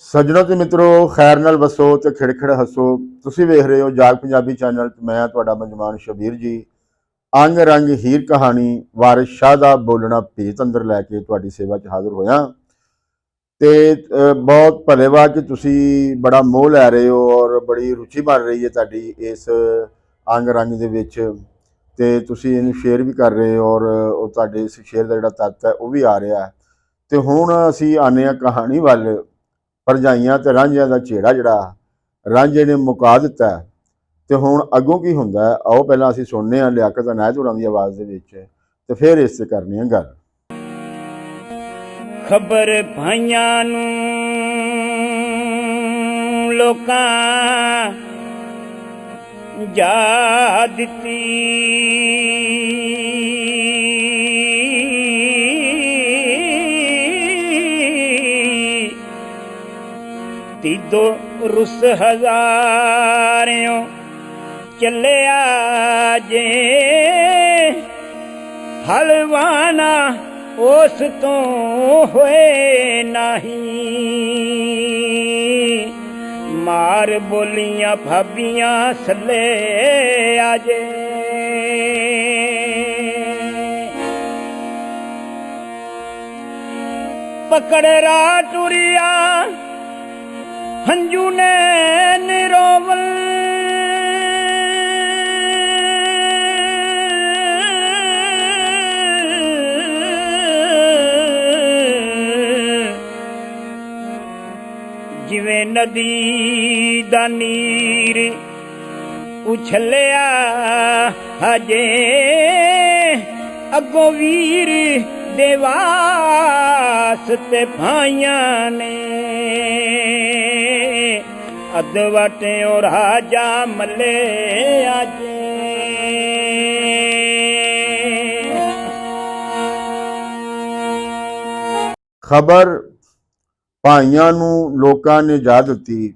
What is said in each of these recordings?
ਸੱਜਣੋ ਤੇ ਮਿੱਤਰੋ, ਖੈਰ ਨਾਲ ਵਸੋ ਤੇ ਖਿੜਖਿੜ ਹੱਸੋ। ਤੁਸੀਂ ਵੇਖ ਰਹੇ ਹੋ ਜਾਗ ਪੰਜਾਬੀ ਚੈਨਲ ਤੇ ਮੈਂ ਤੁਹਾਡਾ ਮੇਜ਼ਬਾਨ ਸ਼ਬੀਰ ਜੀ। ਅੰਗ ਰੰਗ ਹੀਰ ਕਹਾਣੀ ਵਾਰਿਸ ਸ਼ਾਹ ਦਾ ਬੋਲਣਾ ਭੇਤ ਅੰਦਰ ਲੈ ਕੇ ਤੁਹਾਡੀ ਸੇਵਾ 'ਚ ਹਾਜ਼ਰ ਹੋਇਆ। ਤੇ ਬਹੁਤ ਭਲੇਵਾ ਕਿ ਤੁਸੀਂ ਬੜਾ ਮੋਹ ਲੈ ਰਹੇ ਹੋ ਔਰ ਬੜੀ ਰੁਚੀ ਬਣ ਰਹੀ ਹੈ ਤੁਹਾਡੀ ਇਸ ਅੰਗ ਰੰਗ ਦੇ ਵਿੱਚ। ਤੇ ਤੁਸੀਂ ਇਹਨੂੰ ਸ਼ੇਅਰ ਵੀ ਕਰ ਰਹੇ ਹੋ ਔਰ ਉਹ ਤੁਹਾਡੇ ਇਸ ਸ਼ੇਅਰ ਦਾ ਜਿਹੜਾ ਤੱਤ ਹੈ ਉਹ ਵੀ ਆ ਰਿਹਾ ਹੈ। ਤੇ ਹੁਣ ਅਸੀਂ ਆਨੇ ਆ ਕਹਾਣੀ ਵੱਲ। ਭਰਜਾਈਆਂ ਤੇ ਰਾਂਝਿਆਂ ਦਾ ਝੇੜਾ ਜਿਹੜਾ ਰਾਂਝੇ ਨੇ ਮੁਕਾ ਦਿੱਤਾ ਤੇ ਹੁਣ ਅੱਗੋਂ ਕੀ ਹੁੰਦਾ ਹੈ, ਆਓ ਪਹਿਲਾਂ ਅਸੀਂ ਸੁਣਨੇ ਹਾਂ ਲਿਆਕਤ ਅਨਾਇਤ ਹੋਰਾਂ ਦੀ ਆਵਾਜ਼ ਦੇ ਵਿੱਚ ਤੇ ਫਿਰ ਇਸ ਤੇ ਕਰਨੀ ਹੈ ਗੱਲ। ਖਬਰ ਭਾਈਆਂ ਨੂੰ ਲੋਕਾਂ ਜਾ ਦਿੱਤੀ, ਤੀਦੋ ਰੁੱਸ ਹਜ਼ਾਰਿਓਂ ਚੱਲਿਆ ਜੇ ਹਲਵਾਨਾ ਉਸ ਤੋਂ ਹੋਏ ਨਹੀਂ। ਮਾਰ ਬੋਲੀਆਂ ਭਾਬੀਆਂ ਸੱਲੇ ਆਜੇ। ਪਕੜ ਰਾ ਟੁਰਿਆ ਹੰਝੂ ਨੇ ਨਿਰੋਵਲ, ਜਿਵੇਂ ਨਦੀ ਦਾ ਨੀਰ ਉਛਲਿਆ ਹਜੇ ਅੱਗੋਂ ਵੀਰ ਦੇ ਵਾਸਤੇ ਭਾਈਆਂ ਨੇ। ਅੱਧ ਵਾਟਿਓ ਰਾਜਾ ਮੱਲੇ ਆਜੇ। ਖਬਰ ਭਾਈਆਂ ਨੂੰ ਲੋਕਾਂ ਨੇ ਜਾ ਦਿੱਤੀ,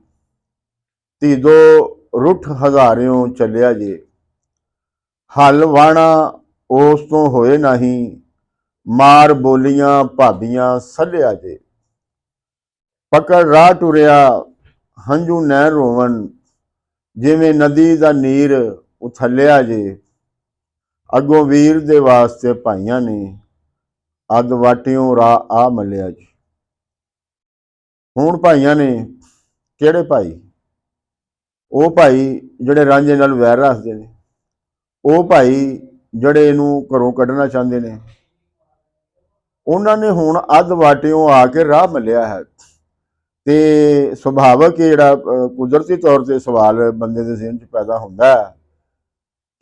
ਧੀਦੋ ਰੁੱਠ ਹਜ਼ਾਰਿਓਂ ਚੱਲਿਆ ਜੇ। ਹਲ ਵਾਣਾ ਉਸ ਤੋਂ ਹੋਏ ਨਹੀਂ, ਮਾਰ ਬੋਲੀਆਂ ਭਾਬੀਆਂ ਸੱਲਿਆ ਜੇ। ਪਕੜ ਰਾਹ ਟੁਰਿਆ ਹੰਝੂ ਨੈ ਰੋਵਣ, ਜਿਵੇਂ ਨਦੀ ਦਾ ਨੀਰ ਉਥਲਿਆ ਜੇ। ਅੱਗੋਂ ਵੀਰ ਦੇ ਵਾਸਤੇ ਭਾਈਆਂ ਨੇ, ਅੱਧ ਵਾਟਿਓਂ ਰਾਹ ਆ ਮੱਲਿਆ ਜੀ। ਹੁਣ ਭਾਈਆਂ ਨੇ ਕਿਹੜੇ ਭਾਈ? ਉਹ ਭਾਈ ਜਿਹੜੇ ਰਾਂਝੇ ਨਾਲ ਵੈਰ ਰੱਖਦੇ ਨੇ, ਉਹ ਭਾਈ ਜਿਹੜੇ ਇਹਨੂੰ ਘਰੋਂ ਕੱਢਣਾ ਚਾਹੁੰਦੇ ਨੇ, ਉਹਨਾਂ ਨੇ ਹੁਣ ਅੱਧ ਵਾਟਿਓਂ ਆ ਕੇ ਰਾਹ ਮੱਲਿਆ ਹੈ। ਤੇ ਸੁਭਾਵਕ ਜਿਹੜਾ ਕੁਦਰਤੀ ਤੌਰ ਤੇ ਸਵਾਲ ਬੰਦੇ ਦੇ ਜ਼ਿਹਨ 'ਚ ਪੈਦਾ ਹੁੰਦਾ ਹੈ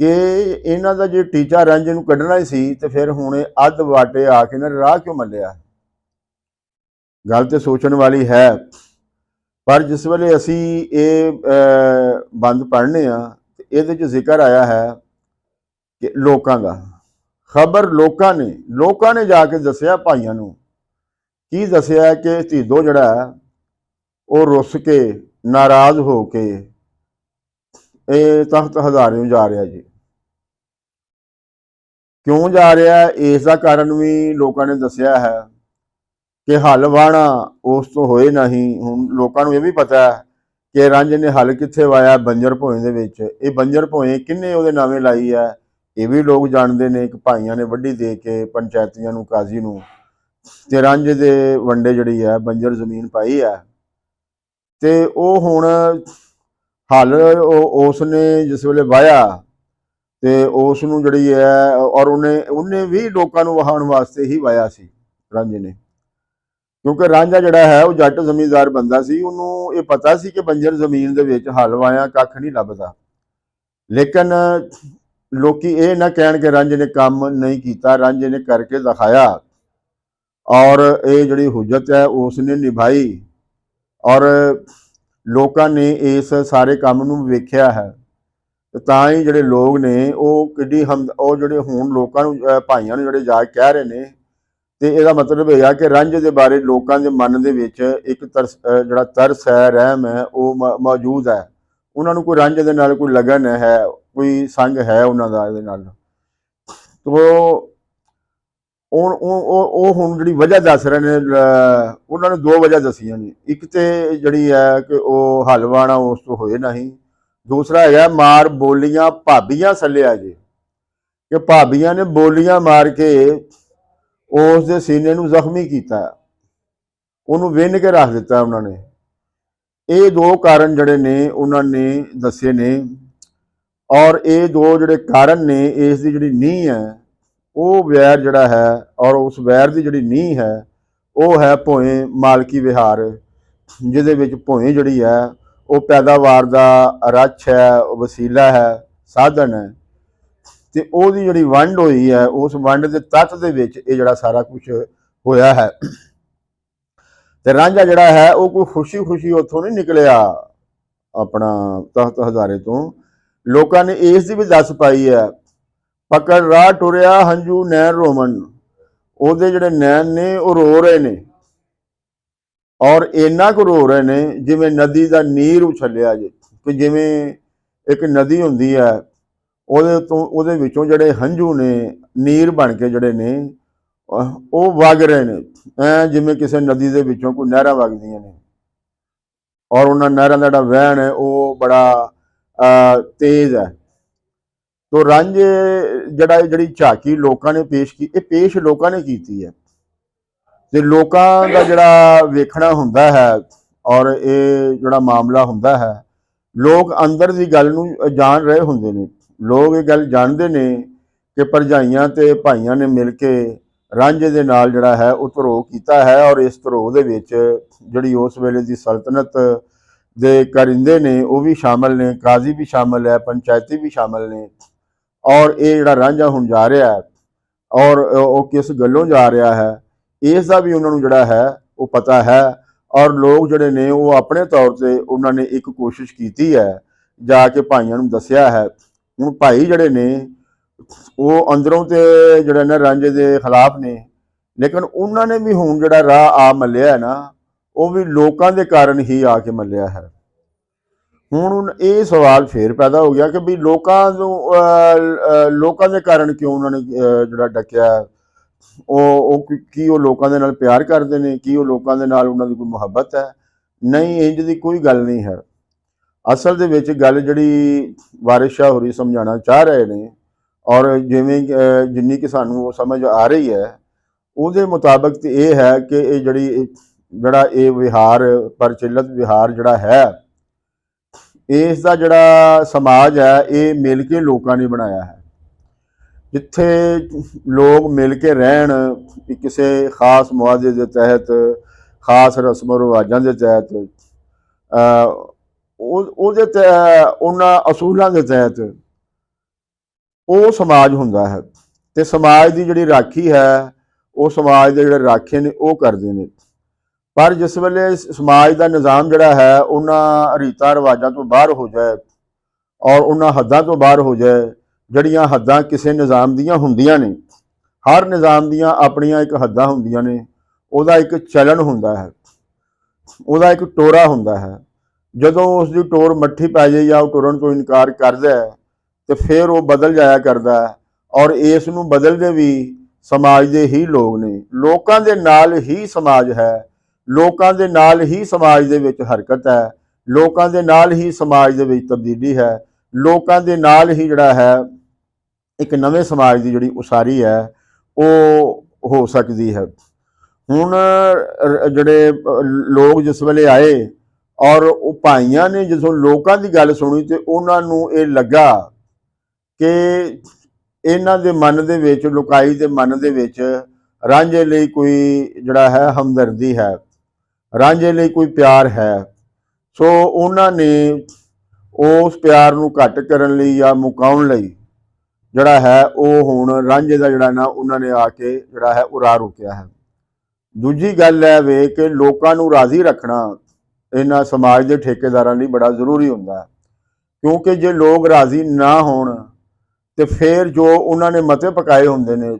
ਕਿ ਇਹਨਾਂ ਦਾ ਜੇ ਟੀਚਾ ਰਾਂਝੇ ਨੂੰ ਕੱਢਣਾ ਹੀ ਸੀ ਤੇ ਫਿਰ ਹੁਣ ਇਹ ਅੱਧ ਵਾਟੇ ਆ ਕੇ ਨਾ ਰਾਹ ਕਿਉਂ ਮੱਲਿਆ? ਗੱਲ ਤੇ ਸੋਚਣ ਵਾਲੀ ਹੈ। ਪਰ ਜਿਸ ਵੇਲੇ ਅਸੀਂ ਇਹ ਬੰਦ ਪੜ੍ਹਨੇ ਆ ਤੇ ਇਹਦੇ 'ਚ ਜ਼ਿਕਰ ਆਇਆ ਹੈ ਕਿ ਲੋਕਾਂ ਦਾ। ਖਬਰ ਲੋਕਾਂ ਨੇ ਜਾ ਕੇ ਦੱਸਿਆ ਭਾਈਆਂ ਨੂੰ। ਕੀ ਦੱਸਿਆ ਕਿ ਧੀਦੋ ਜਿਹੜਾ ਹੈ ਉਹ ਰੁੱਸ ਕੇ ਨਾਰਾਜ਼ ਹੋ ਕੇ ਇਹ ਤਖਤ ਹਜ਼ਾਰਿਓਂ ਜਾ ਰਿਹਾ ਜੀ। ਕਿਉਂ ਜਾ ਰਿਹਾ, ਇਸ ਦਾ ਕਾਰਨ ਵੀ ਲੋਕਾਂ ਨੇ ਦੱਸਿਆ ਹੈ ਕਿ ਹਲ ਵਾਣਾ ਉਸ ਤੋਂ ਹੋਏ ਨਹੀਂ। ਹੁਣ ਲੋਕਾਂ ਨੂੰ ਇਹ ਵੀ ਪਤਾ ਹੈ ਕਿ ਰਾਂਝੇ ਨੇ ਹਲ ਕਿੱਥੇ ਵਾਇਆ? ਬੰਜਰ ਭੋਏ ਦੇ ਵਿੱਚ। ਇਹ ਬੰਜਰ ਭੋਏ ਕਿੰਨੇ ਉਹਦੇ ਨਾਵੇਂ ਲਾਈ ਹੈ ਇਹ ਵੀ ਲੋਕ ਜਾਣਦੇ ਨੇ ਕਿ ਭਾਈਆਂ ਨੇ ਵੱਢੀ ਦੇ ਕੇ ਪੰਚਾਇਤੀਆਂ ਨੂੰ, ਕਾਜ਼ੀ ਨੂੰ, ਤੇ ਰਾਂਝੇ ਦੇ ਵੰਡੇ ਜਿਹੜੀ ਹੈ ਬੰਜਰ ਜ਼ਮੀਨ ਪਾਈ ਹੈ। ਤੇ ਉਹ ਹੁਣ ਹਲ ਉਸ ਨੇ ਜਿਸ ਵੇਲੇ ਵਾਇਆ ਤੇ ਉਸ ਨੂੰ ਜਿਹੜੀ ਹੈ ਔਰ ਉਹਨੇ ਵੀ ਲੋਕਾਂ ਨੂੰ ਵਹਾਉਣ ਵਾਸਤੇ ਹੀ ਵਾਇਆ ਸੀ ਰਾਂਝੇ ਨੇ। ਕਿਉਂਕਿ ਰਾਂਝਾ ਜਿਹੜਾ ਹੈ ਉਹ ਜੱਟ ਜ਼ਮੀਂਦਾਰ ਬੰਦਾ ਸੀ। ਉਹਨੂੰ ਇਹ ਪਤਾ ਸੀ ਕਿ ਬੰਜਰ ਜ਼ਮੀਨ ਦੇ ਵਿੱਚ ਹਲ ਵਾਇਆ ਕੱਖ ਨਹੀਂ ਲੱਭਦਾ। ਲੇਕਿਨ ਲੋਕੀ ਇਹ ਨਾ ਕਹਿਣ ਕਿ ਰਾਂਝੇ ਨੇ ਕੰਮ ਨਹੀਂ ਕੀਤਾ, ਰਾਂਝੇ ਨੇ ਕਰਕੇ ਦਿਖਾਇਆ ਔਰ ਇਹ ਜਿਹੜੀ ਹੁਜਤ ਹੈ ਉਸ ਨੇ ਨਿਭਾਈ ਔਰ ਲੋਕਾਂ ਨੇ ਇਸ ਸਾਰੇ ਕੰਮ ਨੂੰ ਵੇਖਿਆ ਹੈ। ਤਾਂ ਹੀ ਜਿਹੜੇ ਲੋਕ ਨੇ ਉਹ ਕਿੱਡੀ ਉਹ ਜਿਹੜੇ ਹੁਣ ਲੋਕਾਂ ਨੂੰ ਭਾਈਆਂ ਨੂੰ ਜਿਹੜੇ ਜਾ ਕੇ ਕਹਿ ਰਹੇ ਨੇ ਤੇ ਇਹਦਾ ਮਤਲਬ ਇਹ ਆ ਕਿ ਰਾਂਝੇ ਦੇ ਬਾਰੇ ਲੋਕਾਂ ਦੇ ਮਨ ਦੇ ਵਿੱਚ ਇੱਕ ਜਿਹੜਾ ਤਰਸ ਹੈ, ਰਹਿਮ ਹੈ ਉਹ ਮੌਜੂਦ ਹੈ। ਉਹਨਾਂ ਨੂੰ ਕੋਈ ਰਾਂਝੇ ਦੇ ਨਾਲ ਕੋਈ ਲਗਨ ਹੈ, ਕੋਈ ਸੰਗ ਹੈ ਉਹਨਾਂ ਦਾ ਇਹਦੇ ਨਾਲ। ਤੋ ਉਹ ਹੁਣ ਜਿਹੜੀ ਵਜ੍ਹਾ ਦੱਸ ਰਹੇ ਨੇ, ਉਹਨਾਂ ਨੇ ਦੋ ਵਜ੍ਹਾ ਦੱਸੀਆਂ ਨੇ। ਇੱਕ ਤੇ ਜਿਹੜੀ ਹੈ ਕਿ ਉਹ ਹਲਵਾਣਾ ਉਸ ਤੋਂ ਹੋਏ ਨਹੀਂ, ਦੂਸਰਾ ਹੈਗਾ ਮਾਰ ਬੋਲੀਆਂ ਭਾਬੀਆਂ ਸੱਲਿਆ ਜੇ, ਕਿ ਭਾਬੀਆਂ ਨੇ ਬੋਲੀਆਂ ਮਾਰ ਕੇ ਉਸ ਦੇ ਸੀਨੇ ਨੂੰ ਜ਼ਖਮੀ ਕੀਤਾ, ਉਹਨੂੰ ਵਿੰਨ ਕੇ ਰੱਖ ਦਿੱਤਾ ਉਹਨਾਂ ਨੇ। ਇਹ ਦੋ ਕਾਰਨ ਜਿਹੜੇ ਨੇ ਉਹਨਾਂ ਨੇ ਦੱਸੇ ਨੇ, ਔਰ ਇਹ ਦੋ ਜਿਹੜੇ ਕਾਰਨ ਨੇ, ਇਸ ਦੀ ਜਿਹੜੀ ਨੀਂਹ ਹੈ ਉਹ ਵੈਰ ਜਿਹੜਾ ਹੈ, ਔਰ ਉਸ ਵੈਰ ਦੀ ਜਿਹੜੀ ਨੀਂਹ ਹੈ ਉਹ ਹੈ ਭੋਏ ਮਾਲਕੀ ਵਿਹਾਰ, ਜਿਹਦੇ ਵਿੱਚ ਭੋਏ ਜਿਹੜੀ ਹੈ ਉਹ ਪੈਦਾਵਾਰ ਦਾ ਰੱਛ ਹੈ, ਉਹ ਵਸੀਲਾ ਹੈ, ਸਾਧਨ ਹੈ, ਤੇ ਉਹਦੀ ਜਿਹੜੀ ਵੰਡ ਹੋਈ ਹੈ, ਉਸ ਵੰਡ ਦੇ ਤੱਤ ਦੇ ਵਿੱਚ ਇਹ ਜਿਹੜਾ ਸਾਰਾ ਕੁਝ ਹੋਇਆ ਹੈ। ਤੇ ਰਾਂਝਾ ਜਿਹੜਾ ਹੈ ਉਹ ਕੋਈ ਖੁਸ਼ੀ ਖੁਸ਼ੀ ਉੱਥੋਂ ਨਹੀਂ ਨਿਕਲਿਆ ਆਪਣਾ ਤਖਤ ਹਜ਼ਾਰੇ ਤੋਂ। ਲੋਕਾਂ ਨੇ ਇਸ ਦੀ ਵੀ ਦੱਸ ਪਾਈ ਹੈ, ਪਕੜ ਰਾਹ ਟੁਰਿਆ ਹੰਝੂ ਨੈਣ ਰੋਮਨ, ਉਹਦੇ ਜਿਹੜੇ ਨੈਣ ਨੇ ਉਹ ਰੋ ਰਹੇ ਨੇ, ਔਰ ਇੰਨਾ ਕੁ ਰੋ ਰਹੇ ਨੇ ਜਿਵੇਂ ਨਦੀ ਦਾ ਨੀਰ ਉਛਲਿਆ ਜੇ, ਕਿ ਜਿਵੇਂ ਇੱਕ ਨਦੀ ਹੁੰਦੀ ਹੈ ਉਹਦੇ ਵਿੱਚੋਂ ਜਿਹੜੇ ਹੰਝੂ ਨੇ ਨੀਰ ਬਣ ਕੇ ਜਿਹੜੇ ਨੇ ਉਹ ਵਗ ਰਹੇ ਨੇ, ਜਿਵੇਂ ਕਿਸੇ ਨਦੀ ਦੇ ਵਿੱਚੋਂ ਕੋਈ ਨਹਿਰਾਂ ਵਗਦੀਆਂ ਨੇ, ਔਰ ਉਹਨਾਂ ਨਹਿਰਾਂ ਦਾ ਜਿਹੜਾ ਵਹਿਣ ਹੈ ਉਹ ਬੜਾ ਤੇਜ਼ ਹੈ। ਤੋ ਰਾਂਝੇ ਜਿਹੜੀ ਝਾਕੀ ਲੋਕਾਂ ਨੇ ਪੇਸ਼ ਕੀਤੀ, ਇਹ ਪੇਸ਼ ਲੋਕਾਂ ਨੇ ਕੀਤੀ ਹੈ, ਤੇ ਲੋਕਾਂ ਦਾ ਜਿਹੜਾ ਵੇਖਣਾ ਹੁੰਦਾ ਹੈ, ਔਰ ਇਹ ਜਿਹੜਾ ਮਾਮਲਾ ਹੁੰਦਾ ਹੈ, ਲੋਕ ਅੰਦਰ ਦੀ ਗੱਲ ਨੂੰ ਜਾਣ ਰਹੇ ਹੁੰਦੇ ਨੇ। ਲੋਕ ਇਹ ਗੱਲ ਜਾਣਦੇ ਨੇ ਕਿ ਭਰਜਾਈਆਂ ਤੇ ਭਾਈਆਂ ਨੇ ਮਿਲ ਕੇ ਰਾਂਝੇ ਦੇ ਨਾਲ ਜਿਹੜਾ ਹੈ ਉਹ ਧਰੋਹ ਕੀਤਾ ਹੈ, ਔਰ ਇਸ ਧਰੋਹ ਦੇ ਵਿੱਚ ਜਿਹੜੀ ਉਸ ਵੇਲੇ ਦੀ ਸਲਤਨਤ ਦੇ ਕਰਿੰਦੇ ਨੇ ਉਹ ਵੀ ਸ਼ਾਮਲ ਨੇ, ਕਾਜ਼ੀ ਵੀ ਸ਼ਾਮਲ ਹੈ, ਪੰਚਾਇਤੀ ਵੀ ਸ਼ਾਮਲ ਨੇ, ਔਰ ਇਹ ਜਿਹੜਾ ਰਾਂਝਾ ਹੁਣ ਜਾ ਰਿਹਾ ਹੈ, ਔਰ ਉਹ ਕਿਸ ਗੱਲੋਂ ਜਾ ਰਿਹਾ ਹੈ, ਇਸ ਦਾ ਵੀ ਉਹਨਾਂ ਨੂੰ ਜਿਹੜਾ ਹੈ ਉਹ ਪਤਾ ਹੈ। ਔਰ ਲੋਕ ਜਿਹੜੇ ਨੇ ਉਹ ਆਪਣੇ ਤੌਰ ਤੇ ਉਹਨਾਂ ਨੇ ਇੱਕ ਕੋਸ਼ਿਸ਼ ਕੀਤੀ ਹੈ, ਜਾ ਕੇ ਭਾਈਆਂ ਨੂੰ ਦੱਸਿਆ ਹੈ। ਹੁਣ ਭਾਈ ਜਿਹੜੇ ਨੇ ਉਹ ਅੰਦਰੋਂ ਤੇ ਜਿਹੜੇ ਨੇ ਰਾਂਝੇ ਦੇ ਖਿਲਾਫ ਨੇ, ਲੇਕਿਨ ਉਹਨਾਂ ਨੇ ਵੀ ਹੁਣ ਜਿਹੜਾ ਰਾਹ ਆ ਮੱਲਿਆ ਹੈ ਨਾ, ਉਹ ਵੀ ਲੋਕਾਂ ਦੇ ਕਾਰਨ ਹੀ ਆ ਕੇ ਮੱਲਿਆ ਹੈ। ਹੁਣ ਇਹ ਸਵਾਲ ਫੇਰ ਪੈਦਾ ਹੋ ਗਿਆ ਕਿ ਵੀ ਲੋਕਾਂ ਦੇ ਕਾਰਨ ਕਿਉਂ ਉਹਨਾਂ ਨੇ ਜਿਹੜਾ ਡੱਕਿਆ, ਉਹ ਕੀ ਉਹ ਲੋਕਾਂ ਦੇ ਨਾਲ ਪਿਆਰ ਕਰਦੇ ਨੇ, ਕੀ ਉਹ ਲੋਕਾਂ ਦੇ ਨਾਲ ਉਹਨਾਂ ਦੀ ਕੋਈ ਮੁਹੱਬਤ ਹੈ? ਨਹੀਂ, ਇੰਜ ਦੀ ਕੋਈ ਗੱਲ ਨਹੀਂ ਹੈ। ਅਸਲ ਦੇ ਵਿੱਚ ਗੱਲ ਜਿਹੜੀ ਵਾਰਿਸ ਸ਼ਾਹ ਹੋਰੀ ਸਮਝਾਉਣਾ ਚਾਹ ਰਹੇ ਨੇ, ਔਰ ਜਿਵੇਂ ਜਿੰਨੀ ਕਿ ਸਾਨੂੰ ਉਹ ਸਮਝ ਆ ਰਹੀ ਹੈ, ਉਹਦੇ ਮੁਤਾਬਕ ਤੇ ਇਹ ਹੈ ਕਿ ਇਹ ਜਿਹੜਾ ਇਹ ਵਿਹਾਰ ਪ੍ਰਚਲਿਤ ਵਿਹਾਰ ਜਿਹੜਾ ਹੈ, ਇਸ ਦਾ ਜਿਹੜਾ ਸਮਾਜ ਹੈ ਇਹ ਮਿਲ ਕੇ ਲੋਕਾਂ ਨੇ ਬਣਾਇਆ ਹੈ। ਜਿੱਥੇ ਲੋਕ ਮਿਲ ਕੇ ਰਹਿਣ ਕਿਸੇ ਖਾਸ ਮੁਆਵਜ਼ੇ ਦੇ ਤਹਿਤ, ਖਾਸ ਰਸਮ ਰਿਵਾਜਾਂ ਦੇ ਤਹਿਤ, ਉਹਦੇ ਉਹਨਾਂ ਅਸੂਲਾਂ ਦੇ ਤਹਿਤ ਉਹ ਸਮਾਜ ਹੁੰਦਾ ਹੈ, ਤੇ ਸਮਾਜ ਦੀ ਜਿਹੜੀ ਰਾਖੀ ਹੈ ਉਹ ਸਮਾਜ ਦੇ ਜਿਹੜੇ ਰਾਖੇ ਨੇ ਉਹ ਕਰਦੇ ਨੇ। ਪਰ ਜਿਸ ਵੇਲੇ ਸਮਾਜ ਦਾ ਨਿਜ਼ਾਮ ਜਿਹੜਾ ਹੈ ਉਹਨਾਂ ਰੀਤਾਂ ਰਿਵਾਜਾਂ ਤੋਂ ਬਾਹਰ ਹੋ ਜਾਏ, ਔਰ ਉਹਨਾਂ ਹੱਦਾਂ ਤੋਂ ਬਾਹਰ ਹੋ ਜਾਏ ਜਿਹੜੀਆਂ ਹੱਦਾਂ ਕਿਸੇ ਨਿਜ਼ਾਮ ਦੀਆਂ ਹੁੰਦੀਆਂ ਨੇ, ਹਰ ਨਿਜ਼ਾਮ ਦੀਆਂ ਆਪਣੀਆਂ ਇੱਕ ਹੱਦਾਂ ਹੁੰਦੀਆਂ ਨੇ, ਉਹਦਾ ਇੱਕ ਚਲਨ ਹੁੰਦਾ ਹੈ, ਉਹਦਾ ਇੱਕ ਟੋਰਾ ਹੁੰਦਾ ਹੈ। ਜਦੋਂ ਉਸ ਦੀ ਟੋਰ ਮੱਠੀ ਪੈ ਜਾਏ ਜਾਂ ਉਹ ਟੁਰਨ ਤੋਂ ਇਨਕਾਰ ਕਰਦਾ ਹੈ, ਤੇ ਫਿਰ ਉਹ ਬਦਲ ਜਾਇਆ ਕਰਦਾ ਹੈ, ਔਰ ਇਸ ਨੂੰ ਬਦਲਦੇ ਵੀ ਸਮਾਜ ਦੇ ਹੀ ਲੋਕ ਨੇ। ਲੋਕਾਂ ਦੇ ਨਾਲ ਹੀ ਸਮਾਜ ਹੈ, ਲੋਕਾਂ ਦੇ ਨਾਲ ਹੀ ਸਮਾਜ ਦੇ ਵਿੱਚ ਹਰਕਤ ਹੈ, ਲੋਕਾਂ ਦੇ ਨਾਲ ਹੀ ਸਮਾਜ ਦੇ ਵਿੱਚ ਤਬਦੀਲੀ ਹੈ, ਲੋਕਾਂ ਦੇ ਨਾਲ ਹੀ ਜਿਹੜਾ ਹੈ ਇੱਕ ਨਵੇਂ ਸਮਾਜ ਦੀ ਜਿਹੜੀ ਉਸਾਰੀ ਹੈ ਉਹ ਹੋ ਸਕਦੀ ਹੈ। ਹੁਣ ਜਿਹੜੇ ਲੋਕ ਜਿਸ ਵੇਲੇ ਆਏ, ਔਰ ਉਹ ਭਾਈਆਂ ਨੇ ਜਦੋਂ ਲੋਕਾਂ ਦੀ ਗੱਲ ਸੁਣੀ, ਤੇ ਉਹਨਾਂ ਨੂੰ ਇਹ ਲੱਗਾ ਕਿ ਇਹਨਾਂ ਦੇ ਮਨ ਦੇ ਵਿੱਚ, ਲੋਕਾਈ ਦੇ ਮਨ ਦੇ ਵਿੱਚ ਰਾਂਝੇ ਲਈ ਕੋਈ ਜਿਹੜਾ ਹੈ ਹਮਦਰਦੀ ਹੈ, ਰਾਂਝੇ ਲਈ ਕੋਈ ਪਿਆਰ ਹੈ। ਸੋ ਉਹਨਾਂ ਨੇ ਉਸ ਪਿਆਰ ਨੂੰ ਘੱਟ ਕਰਨ ਲਈ ਜਾਂ ਮੁਕਾਉਣ ਲਈ ਜਿਹੜਾ ਹੈ ਉਹ ਹੁਣ ਰਾਂਝੇ ਦਾ ਜਿਹੜਾ ਨਾ ਉਹਨਾਂ ਨੇ ਆ ਕੇ ਜਿਹੜਾ ਹੈ ਉਹ ਰਾਹ ਰੋਕਿਆ ਹੈ। ਦੂਜੀ ਗੱਲ ਹੈ ਵੇ ਕਿ ਲੋਕਾਂ ਨੂੰ ਰਾਜ਼ੀ ਰੱਖਣਾ ਇਹਨਾਂ ਸਮਾਜ ਦੇ ਠੇਕੇਦਾਰਾਂ ਲਈ ਬੜਾ ਜ਼ਰੂਰੀ ਹੁੰਦਾ ਹੈ, ਕਿਉਂਕਿ ਜੇ ਲੋਕ ਰਾਜ਼ੀ ਨਾ ਹੋਣ ਤੇ ਫਿਰ ਜੋ ਉਹਨਾਂ ਨੇ ਮਤੇ ਪਕਾਏ ਹੁੰਦੇ ਨੇ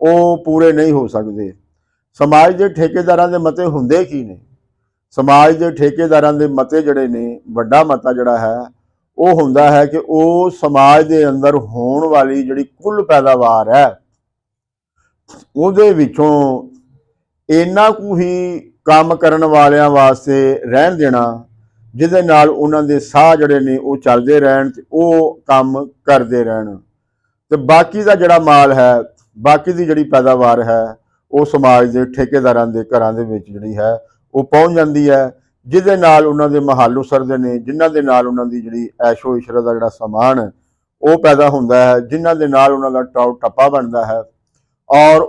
ਉਹ ਪੂਰੇ ਨਹੀਂ ਹੋ ਸਕਦੇ। ਸਮਾਜ ਦੇ ਠੇਕੇਦਾਰਾਂ ਦੇ ਮਤੇ ਹੁੰਦੇ ਕੀ ਨੇ? ਸਮਾਜ ਦੇ ਠੇਕੇਦਾਰਾਂ ਦੇ ਮਤੇ ਜਿਹੜੇ ਨੇ, ਵੱਡਾ ਮਤਾ ਜਿਹੜਾ ਹੈ ਉਹ ਹੁੰਦਾ ਹੈ ਕਿ ਉਹ ਸਮਾਜ ਦੇ ਅੰਦਰ ਹੋਣ ਵਾਲੀ ਜਿਹੜੀ ਕੁੱਲ ਪੈਦਾਵਾਰ ਹੈ ਉਹਦੇ ਵਿੱਚੋਂ ਇੰਨਾ ਕੁ ਹੀ ਕੰਮ ਕਰਨ ਵਾਲਿਆਂ ਵਾਸਤੇ ਰਹਿਣ ਦੇਣਾ ਜਿਹਦੇ ਨਾਲ ਉਹਨਾਂ ਦੇ ਸਾਹ ਜਿਹੜੇ ਨੇ ਉਹ ਚੱਲਦੇ ਰਹਿਣ ਤੇ ਉਹ ਕੰਮ ਕਰਦੇ ਰਹਿਣ, ਤੇ ਬਾਕੀ ਦਾ ਜਿਹੜਾ ਮਾਲ ਹੈ, ਬਾਕੀ ਦੀ ਜਿਹੜੀ ਪੈਦਾਵਾਰ ਹੈ ਉਹ ਸਮਾਜ ਦੇ ਠੇਕੇਦਾਰਾਂ ਦੇ ਘਰਾਂ ਦੇ ਵਿੱਚ ਜਿਹੜੀ ਹੈ ਉਹ ਪਹੁੰਚ ਜਾਂਦੀ ਹੈ, ਜਿਹਦੇ ਨਾਲ ਉਹਨਾਂ ਦੇ ਮਹੱਲ ਉਸਰਦੇ ਨੇ, ਜਿਨ੍ਹਾਂ ਦੇ ਨਾਲ ਉਹਨਾਂ ਦੀ ਜਿਹੜੀ ਐਸ਼ੋ ਇਸ਼ਰਤ ਦਾ ਜਿਹੜਾ ਸਮਾਨ ਉਹ ਪੈਦਾ ਹੁੰਦਾ ਹੈ, ਜਿਨ੍ਹਾਂ ਦੇ ਨਾਲ ਉਹਨਾਂ ਦਾ ਟਾਉ ਟੱਪਾ ਬਣਦਾ ਹੈ, ਔਰ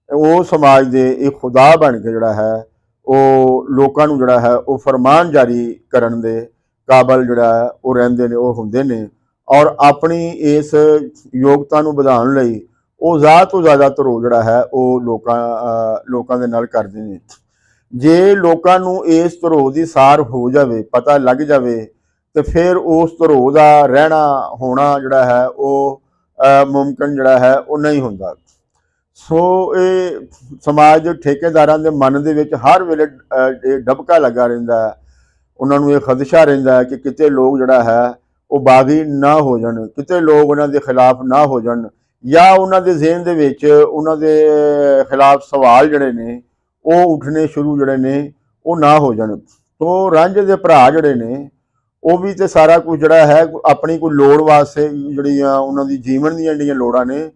ਉਹ ਸਮਾਜ ਦੇ ਇੱਕ ਖੁਦਾ ਬਣ ਕੇ ਜਿਹੜਾ ਹੈ ਉਹ ਲੋਕਾਂ ਨੂੰ ਜਿਹੜਾ ਹੈ ਉਹ ਫਰਮਾਨ ਜਾਰੀ ਕਰਨ ਦੇ ਕਾਬਲ ਜਿਹੜਾ ਹੈ ਉਹ ਰਹਿੰਦੇ ਨੇ, ਉਹ ਹੁੰਦੇ ਨੇ, ਔਰ ਆਪਣੀ ਇਸ ਯੋਗਤਾ ਨੂੰ ਵਧਾਉਣ ਲਈ ਉਹ ਜ਼ਿਆਦਾ ਤੋਂ ਜ਼ਿਆਦਾ ਧਰੋ ਜਿਹੜਾ ਹੈ ਉਹ ਲੋਕਾਂ ਦੇ ਨਾਲ ਕਰਦੇ ਨੇ। ਜੇ ਲੋਕਾਂ ਨੂੰ ਇਸ ਧਰੋ ਦੀ ਸਾਰ ਹੋ ਜਾਵੇ, ਪਤਾ ਲੱਗ ਜਾਵੇ, ਤੇ ਫਿਰ ਉਸ ਧਰੋ ਦਾ ਰਹਿਣਾ ਹੋਣਾ ਜਿਹੜਾ ਹੈ ਉਹ ਮੁਮਕਿਨ ਜਿਹੜਾ ਹੈ ਉਹ ਨਹੀਂ ਹੁੰਦਾ। ਸੋ ਇਹ ਸਮਾਜ ਦੇ ਠੇਕੇਦਾਰਾਂ ਦੇ ਮਨ ਦੇ ਵਿੱਚ ਹਰ ਵੇਲੇ ਇਹ ਡਬਕਾ ਲੱਗਾ ਰਹਿੰਦਾ ਹੈ, ਉਹਨਾਂ ਨੂੰ ਇਹ ਖਦਸ਼ਾ ਰਹਿੰਦਾ ਹੈ ਕਿ ਕਿਤੇ ਲੋਕ ਜਿਹੜਾ ਹੈ ਉਹ ਬਾਗੀ ਨਾ ਹੋ ਜਾਣ, ਕਿਤੇ ਲੋਕ ਉਹਨਾਂ ਦੇ ਖਿਲਾਫ ਨਾ ਹੋ ਜਾਣ, ਜਾਂ ਉਹਨਾਂ ਦੇ ਜ਼ਿਹਨ ਦੇ ਵਿੱਚ ਉਹਨਾਂ ਦੇ ਖਿਲਾਫ ਸਵਾਲ ਜਿਹੜੇ ਨੇ ਉਹ ਉੱਠਣੇ ਸ਼ੁਰੂ ਜਿਹੜੇ ਨੇ ਉਹ ਨਾ ਹੋ ਜਾਣ। ਤੋ ਰਾਂਝੇ ਦੇ ਭਰਾ ਜਿਹੜੇ ਨੇ ਉਹ ਵੀ ਤੇ ਸਾਰਾ ਕੁਝ ਜਿਹੜਾ ਹੈ ਆਪਣੀ ਕੋਈ ਲੋੜ ਵਾਸਤੇ, ਜਿਹੜੀਆਂ ਉਹਨਾਂ ਦੀ ਜੀਵਨ ਦੀਆਂ ਜਿਹੜੀਆਂ ਲੋੜਾਂ ਨੇ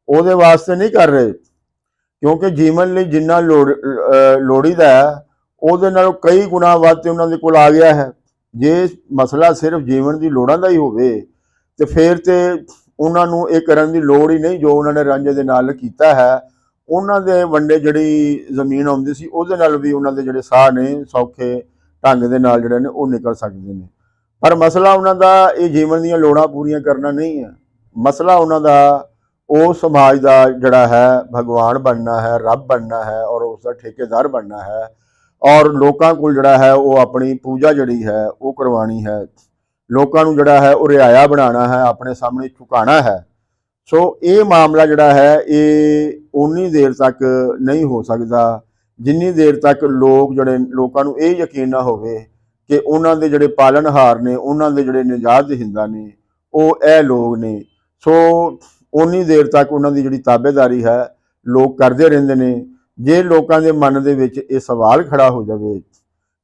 ਉਹਦੇ ਵਾਸਤੇ ਨਹੀਂ ਕਰ ਰਹੇ, ਕਿਉਂਕਿ ਜੀਵਨ ਲਈ ਜਿੰਨਾ ਲੋੜੀਦਾ ਹੈ ਉਹਦੇ ਨਾਲੋਂ ਕਈ ਗੁਣਾ ਵੱਧ ਤੇ ਉਹਨਾਂ ਦੇ ਕੋਲ ਆ ਗਿਆ ਹੈ। ਜੇ ਮਸਲਾ ਸਿਰਫ ਜੀਵਨ ਦੀ ਲੋੜਾਂ ਦਾ ਹੀ ਹੋਵੇ ਤੇ ਫਿਰ ਤੇ ਉਹਨਾਂ ਨੂੰ ਇਹ ਕਰਨ ਦੀ ਲੋੜ ਹੀ ਨਹੀਂ ਜੋ ਉਹਨਾਂ ਨੇ ਰਾਂਝੇ ਦੇ ਨਾਲ ਕੀਤਾ ਹੈ। ਉਹਨਾਂ ਦੇ ਵੰਡੇ ਜਿਹੜੀ ਜ਼ਮੀਨ ਆਉਂਦੀ ਸੀ ਉਹਦੇ ਨਾਲ ਵੀ ਉਹਨਾਂ ਦੇ ਜਿਹੜੇ ਸਾਹ ਨੇ ਸੌਖੇ ਢੰਗ ਦੇ ਨਾਲ ਜਿਹੜੇ ਨੇ ਉਹ ਨਿਕਲ ਸਕਦੇ ਨੇ, ਪਰ ਮਸਲਾ ਉਹਨਾਂ ਦਾ ਇਹ ਜੀਵਨ ਦੀਆਂ ਲੋੜਾਂ ਪੂਰੀਆਂ ਕਰਨਾ ਨਹੀਂ ਹੈ। ਮਸਲਾ ਉਹਨਾਂ ਦਾ ਉਹ ਸਮਾਜ ਦਾ ਜਿਹੜਾ ਹੈ ਭਗਵਾਨ ਬਣਨਾ ਹੈ, ਰੱਬ ਬਣਨਾ ਹੈ, ਔਰ ਉਸ ਦਾ ਠੇਕੇਦਾਰ ਬਣਨਾ ਹੈ, ਔਰ ਲੋਕਾਂ ਕੋਲ ਜਿਹੜਾ ਹੈ ਉਹ ਆਪਣੀ ਪੂਜਾ ਜਿਹੜੀ ਹੈ ਉਹ ਕਰਵਾਉਣੀ ਹੈ, ਲੋਕਾਂ ਨੂੰ ਜਿਹੜਾ ਹੈ ਉਹ ਰਿਆਇਆ ਬਣਾਉਣਾ ਹੈ, ਆਪਣੇ ਸਾਹਮਣੇ ਝੁਕਾਉਣਾ ਹੈ। ਸੋ ਇਹ ਮਾਮਲਾ ਜਿਹੜਾ ਹੈ ਇਹ ਉਨੀ ਦੇਰ ਤੱਕ ਨਹੀਂ ਹੋ ਸਕਦਾ ਜਿੰਨੀ ਦੇਰ ਤੱਕ ਲੋਕਾਂ ਨੂੰ ਇਹ ਯਕੀਨ ਨਾ ਹੋਵੇ ਕਿ ਉਹਨਾਂ ਦੇ ਜਿਹੜੇ ਪਾਲਣਹਾਰ ਨੇ, ਉਹਨਾਂ ਦੇ ਜਿਹੜੇ ਨਿਜਾਤ ਦਹਿੰਦਾ ਨੇ ਉਹ ਇਹ ਲੋਕ ਨੇ। ਸੋ ਉਨੀ ਦੇਰ ਤੱਕ ਉਹਨਾਂ ਦੀ ਜਿਹੜੀ ਤਾਬੇਦਾਰੀ ਹੈ ਲੋਕ ਕਰਦੇ ਰਹਿੰਦੇ ਨੇ। ਜੇ ਲੋਕਾਂ ਦੇ ਮਨ ਦੇ ਵਿੱਚ ਇਹ ਸਵਾਲ ਖੜਾ ਹੋ ਜਾਵੇ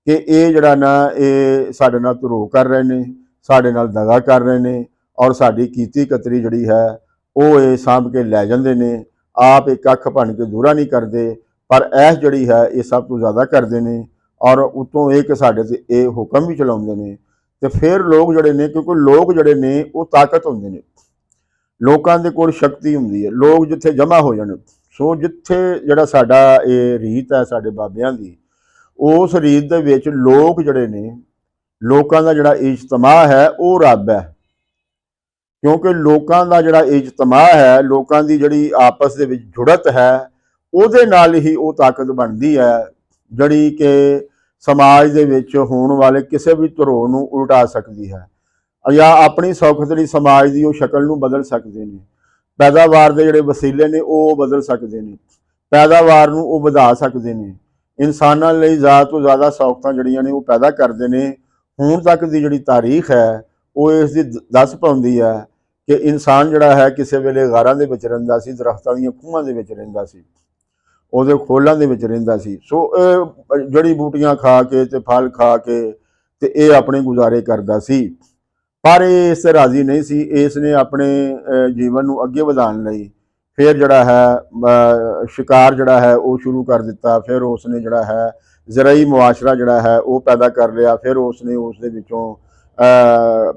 ਕਿ ਇਹ ਜਿਹੜਾ ਨਾ ਇਹ ਸਾਡੇ ਨਾਲ ਧਰੋ ਕਰ ਰਹੇ ਨੇ, ਸਾਡੇ ਨਾਲ ਦਗਾ ਕਰ ਰਹੇ ਨੇ, ਔਰ ਸਾਡੀ ਕੀਤੀ ਕਤਰੀ ਜਿਹੜੀ ਹੈ ਉਹ ਇਹ ਸਾਂਭ ਕੇ ਲੈ ਜਾਂਦੇ ਨੇ, ਆਪ ਇੱਕ ਅੱਖ ਭੰਨ ਕੇ ਦੂਰਾ ਨਹੀਂ ਕਰਦੇ, ਪਰ ਐਸ ਜਿਹੜੀ ਹੈ ਇਹ ਸਭ ਤੋਂ ਜ਼ਿਆਦਾ ਕਰਦੇ ਨੇ, ਔਰ ਉਤੋਂ ਇਹ ਕਿ ਸਾਡੇ ਤੇ ਇਹ ਹੁਕਮ ਵੀ ਚਲਾਉਂਦੇ ਨੇ। ਤੇ ਫਿਰ ਲੋਕ ਜਿਹੜੇ ਨੇ, ਕਿਉਂਕਿ ਲੋਕ ਜਿਹੜੇ ਨੇ ਉਹ ਤਾਕਤ ਹੁੰਦੇ ਨੇ, ਲੋਕਾਂ ਦੇ ਕੋਲ ਸ਼ਕਤੀ ਹੁੰਦੀ ਹੈ, ਲੋਕ ਜਿੱਥੇ ਜਮ੍ਹਾਂ ਹੋ ਜਾਣ। ਸੋ ਜਿੱਥੇ ਜਿਹੜਾ ਸਾਡਾ ਇਹ ਰੀਤ ਹੈ ਸਾਡੇ ਬਾਬਿਆਂ ਦੀ, ਉਸ ਰੀਤ ਦੇ ਵਿੱਚ ਲੋਕ ਜਿਹੜੇ ਨੇ, ਲੋਕਾਂ ਦਾ ਜਿਹੜਾ ਇਜਤਮਾ ਹੈ ਉਹ ਰੱਬ ਹੈ, ਕਿਉਂਕਿ ਲੋਕਾਂ ਦਾ ਜਿਹੜਾ ਇਜਤਮਾ ਹੈ, ਲੋਕਾਂ ਦੀ ਜਿਹੜੀ ਆਪਸ ਦੇ ਵਿੱਚ ਜੁੜਤ ਹੈ, ਉਹਦੇ ਨਾਲ ਹੀ ਉਹ ਤਾਕਤ ਬਣਦੀ ਹੈ ਜਿਹੜੀ ਕਿ ਸਮਾਜ ਦੇ ਵਿੱਚ ਹੋਣ ਵਾਲੇ ਕਿਸੇ ਵੀ ਧਰੋ ਨੂੰ ਉਲਟਾ ਸਕਦੀ ਹੈ, ਜਾਂ ਆਪਣੀ ਸੌਖਤ ਲਈ ਸਮਾਜ ਦੀ ਉਹ ਸ਼ਕਲ ਨੂੰ ਬਦਲ ਸਕਦੇ ਨੇ। ਪੈਦਾਵਾਰ ਦੇ ਜਿਹੜੇ ਵਸੀਲੇ ਨੇ ਉਹ ਬਦਲ ਸਕਦੇ ਨੇ, ਪੈਦਾਵਾਰ ਨੂੰ ਉਹ ਵਧਾ ਸਕਦੇ ਨੇ, ਇਨਸਾਨਾਂ ਲਈ ਜ਼ਿਆਦਾ ਤੋਂ ਜ਼ਿਆਦਾ ਸੌਖਤਾਂ ਜਿਹੜੀਆਂ ਨੇ ਉਹ ਪੈਦਾ ਕਰਦੇ ਨੇ। ਹੁਣ ਤੱਕ ਦੀ ਜਿਹੜੀ ਤਾਰੀਖ ਹੈ ਉਹ ਇਸ ਦੀ ਦੱਸ ਪਾਉਂਦੀ ਹੈ ਕਿ ਇਨਸਾਨ ਜਿਹੜਾ ਹੈ ਕਿਸੇ ਵੇਲੇ ਗਾਰਾਂ ਦੇ ਵਿੱਚ ਰਹਿੰਦਾ ਸੀ, ਦਰਖਤਾਂ ਦੀਆਂ ਖੂਹਾਂ ਦੇ ਵਿੱਚ ਰਹਿੰਦਾ ਸੀ, ਉਹਦੇ ਖੋਲਾਂ ਦੇ ਵਿੱਚ ਰਹਿੰਦਾ ਸੀ। ਸੋ ਇਹ ਜੜੀ ਬੂਟੀਆਂ ਖਾ ਕੇ ਤੇ ਫਲ ਖਾ ਕੇ ਤੇ ਇਹ ਆਪਣੇ ਗੁਜ਼ਾਰੇ ਕਰਦਾ ਸੀ, ਪਰ ਇਹ ਇਸ ਰਾਜ਼ੀ ਨਹੀਂ ਸੀ। ਇਸ ਨੇ ਆਪਣੇ ਜੀਵਨ ਨੂੰ ਅੱਗੇ ਵਧਾਉਣ ਲਈ ਫਿਰ ਜਿਹੜਾ ਹੈ ਸ਼ਿਕਾਰ ਜਿਹੜਾ ਹੈ ਉਹ ਸ਼ੁਰੂ ਕਰ ਦਿੱਤਾ। ਫਿਰ ਉਸ ਨੇ ਜਿਹੜਾ ਹੈ ਜ਼ਰਾਈ ਮੁਆਸ਼ਰਾ ਜਿਹੜਾ ਹੈ ਉਹ ਪੈਦਾ ਕਰ ਲਿਆ। ਫਿਰ ਉਸ ਨੇ ਉਸ ਦੇ ਵਿੱਚੋਂ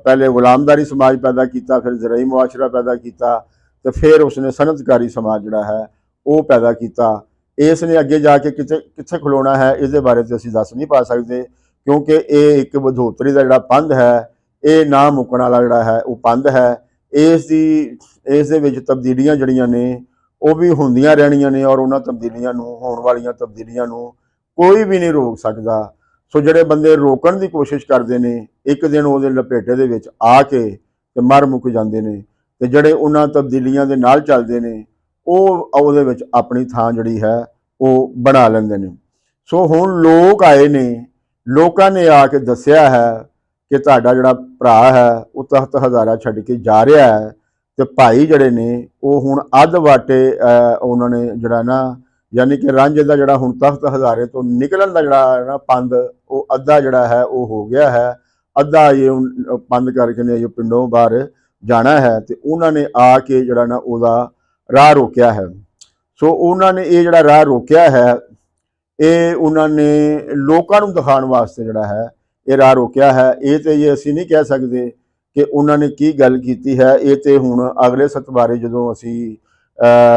ਪਹਿਲੇ ਗੁਲਾਮਦਾਰੀ ਸਮਾਜ ਪੈਦਾ ਕੀਤਾ, ਫਿਰ ਜ਼ਰਾਈ ਮੁਆਸ਼ਰਾ ਪੈਦਾ ਕੀਤਾ, ਤੇ ਫਿਰ ਉਸ ਨੇ ਸਨਅਤਕਾਰੀ ਸਮਾਜ ਜਿਹੜਾ ਹੈ ਉਹ ਪੈਦਾ ਕੀਤਾ। ਇਸ ਨੇ ਅੱਗੇ ਜਾ ਕੇ ਕਿੱਥੇ ਖਲੋਣਾ ਹੈ ਇਹਦੇ ਬਾਰੇ ਤੇ ਅਸੀਂ ਦੱਸ ਨਹੀਂ ਪਾ ਸਕਦੇ, ਕਿਉਂਕਿ ਇਹ ਇੱਕ ਵਧੋਤਰੀ ਦਾ ਜਿਹੜਾ ਪੰਧ ਹੈ, ਇਹ ਨਾ ਮੁੱਕਣ ਵਾਲਾ ਜਿਹੜਾ ਹੈ ਉਹ ਪੰਧ ਹੈ। ਇਸ ਦੇ ਵਿੱਚ ਤਬਦੀਲੀਆਂ ਜਿਹੜੀਆਂ ਨੇ ਉਹ ਵੀ ਹੁੰਦੀਆਂ ਰਹਿਣੀਆਂ ਨੇ, ਔਰ ਉਹਨਾਂ ਤਬਦੀਲੀਆਂ ਨੂੰ, ਹੋਣ ਵਾਲੀਆਂ ਤਬਦੀਲੀਆਂ ਨੂੰ ਕੋਈ ਵੀ ਨਹੀਂ ਰੋਕ ਸਕਦਾ। ਸੋ ਜਿਹੜੇ ਬੰਦੇ ਰੋਕਣ ਦੀ ਕੋਸ਼ਿਸ਼ ਕਰਦੇ ਨੇ, ਇੱਕ ਦਿਨ ਉਹਦੇ ਲਪੇਟੇ ਦੇ ਵਿੱਚ ਆ ਕੇ ਤੇ ਮਰ ਮੁੱਕ ਜਾਂਦੇ ਨੇ, ਤੇ ਜਿਹੜੇ ਉਹਨਾਂ ਤਬਦੀਲੀਆਂ ਦੇ ਨਾਲ ਚੱਲਦੇ ਨੇ ਉਹ ਉਹਦੇ ਵਿੱਚ ਆਪਣੀ ਥਾਂ ਜਿਹੜੀ ਹੈ ਉਹ ਬਣਾ ਲੈਂਦੇ ਨੇ। ਸੋ ਹੁਣ ਲੋਕ ਆਏ ਨੇ, ਲੋਕਾਂ ਨੇ ਆ ਕੇ ਦੱਸਿਆ ਹੈ ਕਿ ਤੁਹਾਡਾ ਜਿਹੜਾ ਭਰਾ ਹੈ ਉਹ ਤਖਤ ਹਜ਼ਾਰਾ ਛੱਡ ਕੇ ਜਾ ਰਿਹਾ ਹੈ, ਤੇ ਭਾਈ ਜਿਹੜੇ ਨੇ ਉਹ ਹੁਣ ਅੱਧ ਵਾਟੇ ਉਹਨਾਂ ਨੇ ਜਿਹੜਾ ਨਾ, ਯਾਨੀ ਕਿ ਰਾਂਝੇ ਦਾ ਜਿਹੜਾ ਹੁਣ ਤਖਤ ਹਜ਼ਾਰੇ ਤੋਂ ਨਿਕਲਣ ਦਾ ਜਿਹੜਾ ਨਾ ਪੰਧ, ਉਹ ਅੱਧਾ ਜਿਹੜਾ ਹੈ ਉਹ ਹੋ ਗਿਆ ਹੈ। ਅੱਧਾ ਇਹ ਪੰਧ ਕਰਕੇ ਨੇ ਇਹ ਪਿੰਡੋਂ ਬਾਹਰ ਜਾਣਾ ਹੈ, ਤੇ ਉਹਨਾਂ ਨੇ ਆ ਕੇ ਜਿਹੜਾ ਨਾ ਉਹਦਾ ਰਾਹ ਰੋਕਿਆ ਹੈ। ਸੋ ਉਹਨਾਂ ਨੇ ਇਹ ਜਿਹੜਾ ਰਾਹ ਰੋਕਿਆ ਹੈ, ਇਹ ਉਹਨਾਂ ਨੇ ਲੋਕਾਂ ਨੂੰ ਦਿਖਾਉਣ ਵਾਸਤੇ ਜਿਹੜਾ ਹੈ ਇਹ ਰਾਹ ਰੋਕਿਆ ਹੈ। ਇਹ ਤੇ ਇਹ ਅਸੀਂ ਨਹੀਂ ਕਹਿ ਸਕਦੇ ਕਿ ਉਹਨਾਂ ਨੇ ਕੀ ਗੱਲ ਕੀਤੀ ਹੈ। ਇਹ ਤੇ ਹੁਣ ਅਗਲੇ ਸਤਵਾਰੇ ਜਦੋਂ ਅਸੀਂ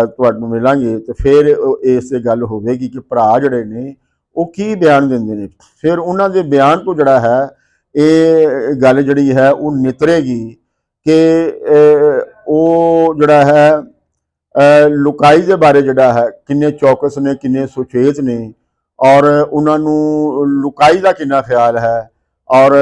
ਤੁਹਾਨੂੰ ਮਿਲਾਂਗੇ ਤੇ ਫਿਰ ਇਸ ਤੇ ਗੱਲ ਹੋਵੇਗੀ ਕਿ ਭਰਾ ਜਿਹੜੇ ਨੇ ਉਹ ਕੀ ਬਿਆਨ ਦਿੰਦੇ ਨੇ। ਫਿਰ ਉਹਨਾਂ ਦੇ ਬਿਆਨ ਤੋਂ ਜਿਹੜਾ ਹੈ ਇਹ ਗੱਲ ਜਿਹੜੀ ਹੈ ਉਹ ਨਿਤਰੇਗੀ ਕਿ ਉਹ ਜਿਹੜਾ ਹੈ ਲੁਕਾਈ ਦੇ ਬਾਰੇ ਜਿਹੜਾ ਹੈ ਕਿੰਨੇ ਚੌਕਸ ਨੇ, ਕਿੰਨੇ ਸੁਚੇਤ ਨੇ, ਔਰ ਉਹਨਾਂ ਨੂੰ ਲੁਕਾਈ ਦਾ ਕਿੰਨਾ ਖਿਆਲ ਹੈ, ਔਰ